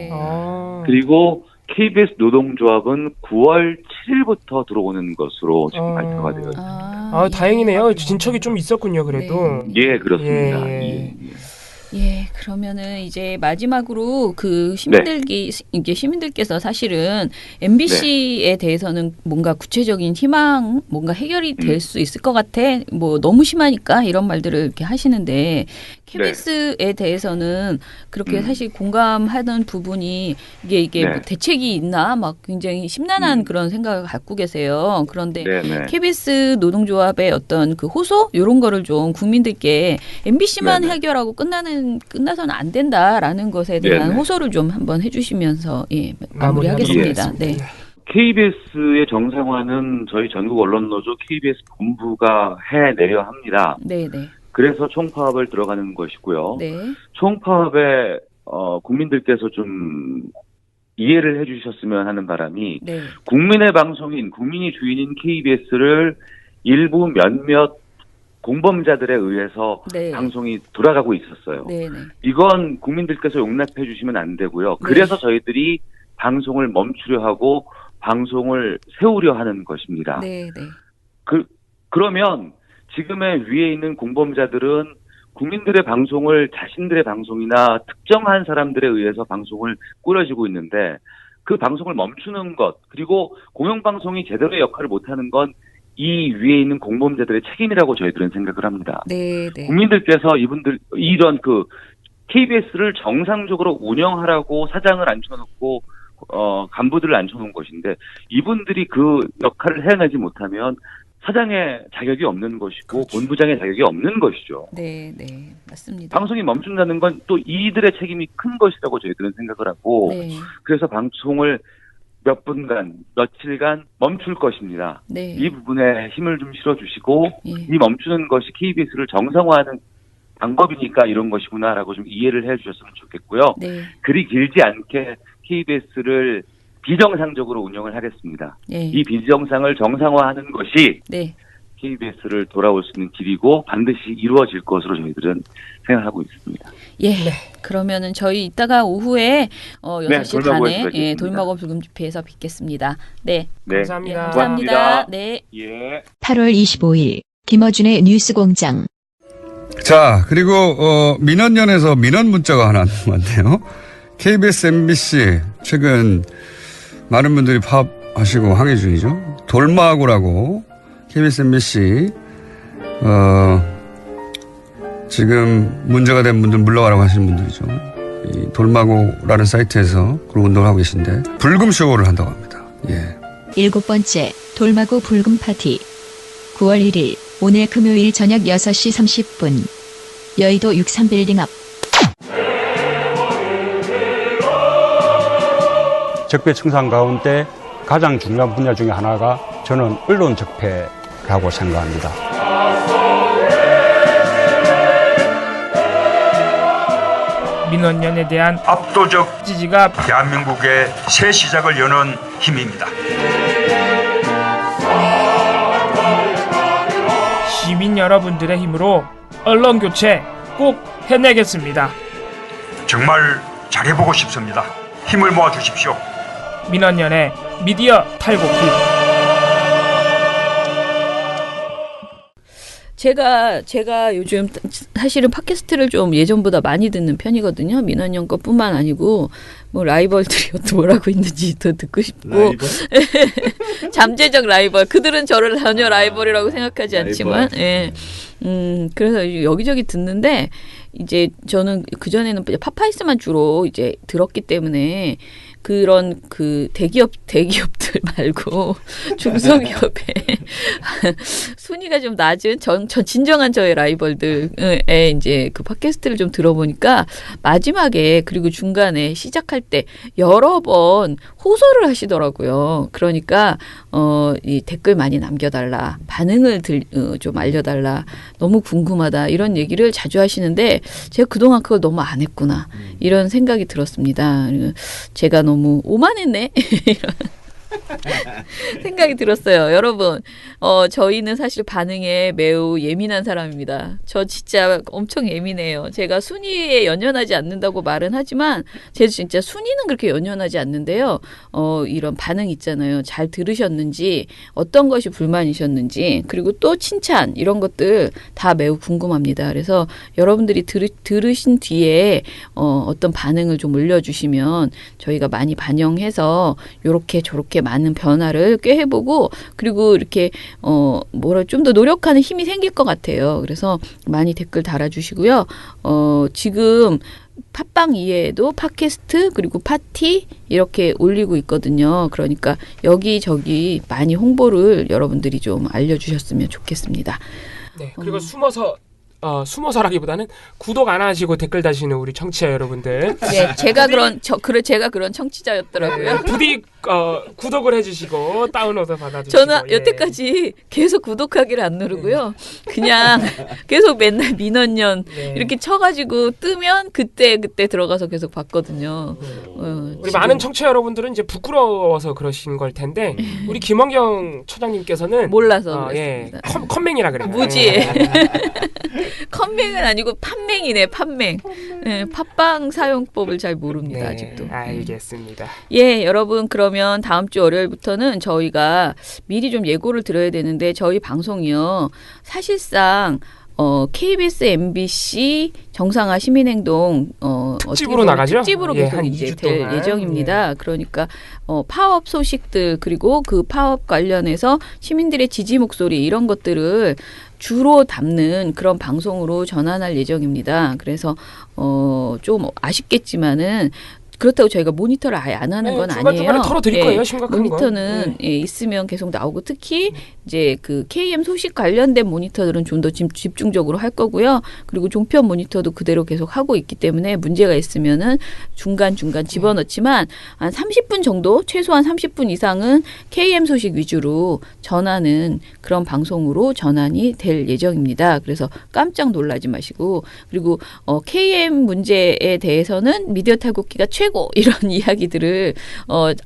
[SPEAKER 6] 그리고 KBS 노동조합은 9월 7일부터 들어오는 것으로 지금 발표가 되어 있습니다.
[SPEAKER 3] 다행이네요. 진척이 좀 있었군요, 그래도.
[SPEAKER 6] 예, 그렇습니다.
[SPEAKER 1] 그러면은 이제 마지막으로 시민들께서 사실은 MBC에 대해서는 뭔가 구체적인 희망, 뭔가 해결이 될 수 있을 것 같아. 너무 심하니까 이런 말들을 이렇게 하시는데 KBS에 대해서는 그렇게 사실 공감하던 부분이 이게 뭐 대책이 있나 막 굉장히 심란한 그런 생각을 갖고 계세요. 그런데 KBS 노동조합의 어떤 호소 이런 거를 좀 국민들께 MBC만 해결하고 끝나서는 안 된다라는 것에 대한 호소를 좀 한번 해주시면서 마무리하겠습니다.
[SPEAKER 6] KBS의 정상화는 저희 전국 언론노조 KBS 본부가 해내려 합니다. 그래서 총파업을 들어가는 것이고요. 총파업에 국민들께서 좀 이해를 해주셨으면 하는 바람이 국민의 방송인, 국민이 주인인 KBS를 일부 몇몇 공범자들에 의해서 방송이 돌아가고 있었어요. 이건 국민들께서 용납해 주시면 안 되고요. 그래서 저희들이 방송을 멈추려 하고 방송을 세우려 하는 것입니다. 그러면 지금의 위에 있는 공범자들은 국민들의 방송을 자신들의 방송이나 특정한 사람들에 의해서 방송을 꾸려지고 있는데 그 방송을 멈추는 것, 그리고 공영방송이 제대로의 역할을 못하는 건 이 위에 있는 공범자들의 책임이라고 저희들은 생각을 합니다. 국민들께서 이런 KBS를 정상적으로 운영하라고 사장을 앉혀놓고 간부들을 앉혀놓은 것인데 이분들이 그 역할을 해내지 못하면 사장의 자격이 없는 것이고 본부장의 자격이 없는 것이죠.
[SPEAKER 1] 맞습니다.
[SPEAKER 6] 방송이 멈춘다는 건 또 이들의 책임이 큰 것이라고 저희들은 생각을 하고 그래서 방송을 몇 분간, 며칠간 멈출 것입니다. 이 부분에 힘을 좀 실어주시고 이 멈추는 것이 KBS를 정상화하는 방법이니까 이런 것이구나라고 좀 이해를 해주셨으면 좋겠고요. 그리 길지 않게 KBS를 비정상적으로 운영을 하겠습니다. 이 비정상을 정상화하는 것이 KBS를 돌아올 수 있는 길이고 반드시 이루어질 것으로 저희들은 생각하고 있습니다.
[SPEAKER 1] 그러면은 저희 이따가 오후에 6시 반에 돌마고 불금 집회에서 뵙겠습니다.
[SPEAKER 3] 감사합니다.
[SPEAKER 1] 감사합니다.
[SPEAKER 2] 8월 25일 김어준의 뉴스공장.
[SPEAKER 5] 자, 그리고 민원연에서 민원 문자가 하나 왔네요. KBS, MBC 최근 많은 분들이 파업하시고 항의 중이죠. 돌마고라고 KBS, MBC 지금 문제가 된 분들 물러가라고 하시는 분들이죠. 이 돌마고라는 사이트에서 그런 운동을 하고 계신데 불금쇼를 한다고 합니다.
[SPEAKER 2] 7번째 돌마고 불금 파티 9월 1일 오늘 금요일 저녁 6시 30분 여의도 63빌딩 앞.
[SPEAKER 11] 적폐 청산 가운데 가장 중요한 분야 중에 하나가 저는 언론 적폐라고 생각합니다.
[SPEAKER 12] 민원연에 대한 압도적 지지가 대한민국의 새 시작을 여는 힘입니다. 시민 여러분들의 힘으로 언론 교체 꼭 해내겠습니다. 정말 잘해보고 싶습니다. 힘을 모아주십시오. 민원연의 미디어 탈곡기.
[SPEAKER 1] 제가 요즘 사실은 팟캐스트를 좀 예전보다 많이 듣는 편이거든요. 민원연 것뿐만 아니고 뭐 라이벌들이 또 뭐라고 있는지 더 듣고 싶고 잠재적 라이벌. 그들은 저를 전혀 라이벌이라고 생각하지 않지만 예. 그래서 여기저기 듣는데 이제 저는 그전에는 팟파이스만 주로 이제 들었기 때문에 그런 그 대기업들 말고 중소기업에 순위가 좀 낮은 진정한 저의 라이벌들의 이제 그 팟캐스트를 좀 들어보니까 마지막에 그리고 중간에 시작할 때 여러 번 호소를 하시더라고요. 그러니까 이 댓글 많이 남겨달라, 반응을 좀 알려달라, 너무 궁금하다 이런 얘기를 자주 하시는데 제가 그동안 그걸 너무 안 했구나 이런 생각이 들었습니다. 제가 너무 오만했네 이런 생각이 들었어요. 여러분, 저희는 사실 반응에 매우 예민한 사람입니다. 저 진짜 엄청 예민해요. 제가 순위에 연연하지 않는다고 말은 하지만 제 진짜 순위는 그렇게 연연하지 않는데요. 이런 반응 있잖아요. 잘 들으셨는지, 어떤 것이 불만이셨는지, 그리고 또 칭찬 이런 것들 다 매우 궁금합니다. 그래서 여러분들이 들으신 뒤에 어떤 반응을 좀 올려주시면 저희가 많이 반영해서 요렇게 저렇게 많은 변화를 꾀해보고 그리고 이렇게 좀 더 노력하는 힘이 생길 것 같아요. 그래서 많이 댓글 달아주시고요. 지금 팟빵 이외에도 팟캐스트 그리고 파티 이렇게 올리고 있거든요. 그러니까 여기저기 많이 홍보를 여러분들이 좀 알려주셨으면 좋겠습니다.
[SPEAKER 3] 네, 그리고 숨어서라기보다는 구독 안 하시고 댓글 다시는 우리 청취자 여러분들.
[SPEAKER 1] 네, 제가 그런 청취자였더라고요.
[SPEAKER 3] 부디 구독을 해주시고 다운로드 받아주시고.
[SPEAKER 1] 저는 여태까지 계속 구독하기를 안 누르고요. 그냥 계속 맨날 민원연 이렇게 쳐가지고 뜨면 그때 들어가서 계속 봤거든요.
[SPEAKER 3] 우리 많은 청취자 여러분들은 이제 부끄러워서 그러신 걸 텐데 우리 김원경 처장님께서는
[SPEAKER 1] 몰라서
[SPEAKER 3] 컴맹이라 그래요.
[SPEAKER 1] 무지. 컴맹은 아니고 판맹이네, 판맹. 네, 팟빵 사용법을 잘 모릅니다, 아직도.
[SPEAKER 3] 알겠습니다.
[SPEAKER 1] 예, 여러분 그러면 다음 주 월요일부터는 저희가 미리 좀 예고를 드려야 되는데 저희 방송이요. 사실상 KBS, MBC 정상화 시민행동
[SPEAKER 3] 특집으로 나가죠?
[SPEAKER 1] 특집으로 계속 이제 될 예정입니다. 그러니까 파업 소식들 그리고 그 파업 관련해서 시민들의 지지 목소리 이런 것들을 주로 담는 그런 방송으로 전환할 예정입니다. 그래서 좀 아쉽겠지만은 그렇다고 저희가 모니터를 아예 안 하는 건 아니에요.
[SPEAKER 3] 중간중간에 털어드릴 거예요. 심각한
[SPEAKER 1] 모니터는 있으면 계속 나오고 특히 이제 그 KM 소식 관련된 모니터들은 좀 더 집중적으로 할 거고요. 그리고 종편 모니터도 그대로 계속 하고 있기 때문에 문제가 있으면은 중간중간 집어넣지만 한 30분 정도 최소한 30분 이상은 KM 소식 위주로 전하는 그런 방송으로 전환이 될 예정입니다. 그래서 깜짝 놀라지 마시고 그리고 KM 문제에 대해서는 미디어 탈곡기가 최고 이런 이야기들을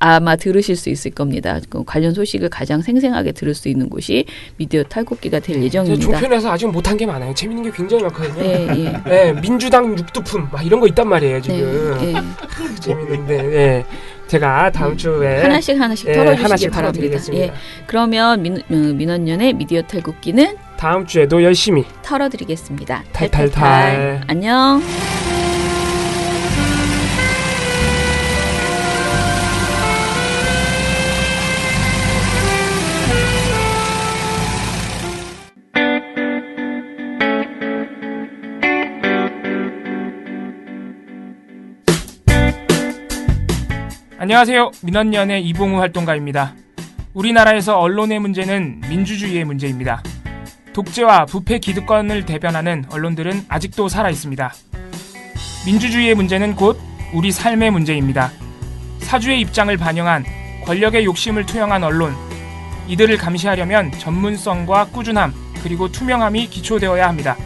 [SPEAKER 1] 아마 들으실 수 있을 겁니다. 그 관련 소식을 가장 생생하게 들을 수 있는 곳이 미디어 탈곡기가 될 예정입니다.
[SPEAKER 3] 종편에서 아직 못한 게 많아요. 재밌는 게 굉장히 많거든요.
[SPEAKER 1] 네,
[SPEAKER 3] 네, 민주당 육두품 막 이런 거 있단 말이에요. 지금 재밌는데 제가 다음 주에
[SPEAKER 1] 하나씩 털어주시기 바랍니다. 예, 그러면 민원연의 미디어 탈곡기는
[SPEAKER 3] 다음 주에도 열심히
[SPEAKER 1] 털어드리겠습니다.
[SPEAKER 3] 탈탈탈.
[SPEAKER 1] 안녕.
[SPEAKER 12] 안녕하세요. 민원연의 이봉우 활동가입니다. 우리나라에서 언론의 문제는 민주주의의 문제입니다.
[SPEAKER 3] 독재와 부패 기득권을 대변하는 언론들은 아직도 살아 있습니다. 민주주의의 문제는 곧 우리 삶의 문제입니다. 사주의 입장을 반영한 권력의 욕심을 투영한 언론, 이들을 감시하려면 전문성과 꾸준함 그리고 투명함이 기초되어야 합니다.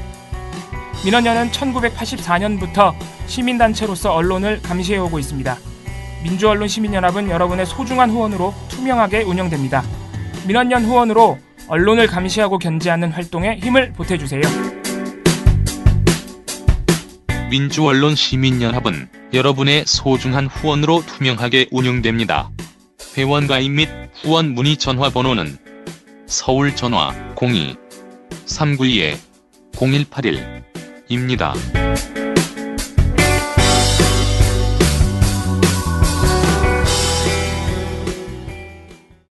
[SPEAKER 3] 민원연은 1984년부터 시민단체로서 언론을 감시해오고 있습니다. 민주언론 시민연합은 여러분의 소중한 후원으로 투명하게 운영됩니다. 민원연 후원으로 언론을 감시하고 견제하는 활동에 힘을 보태주세요.
[SPEAKER 13] 민주언론 시민연합은 여러분의 소중한 후원으로 투명하게 운영됩니다. 회원 가입 및 후원 문의 전화번호는 서울 전화 02-392-0181입니다.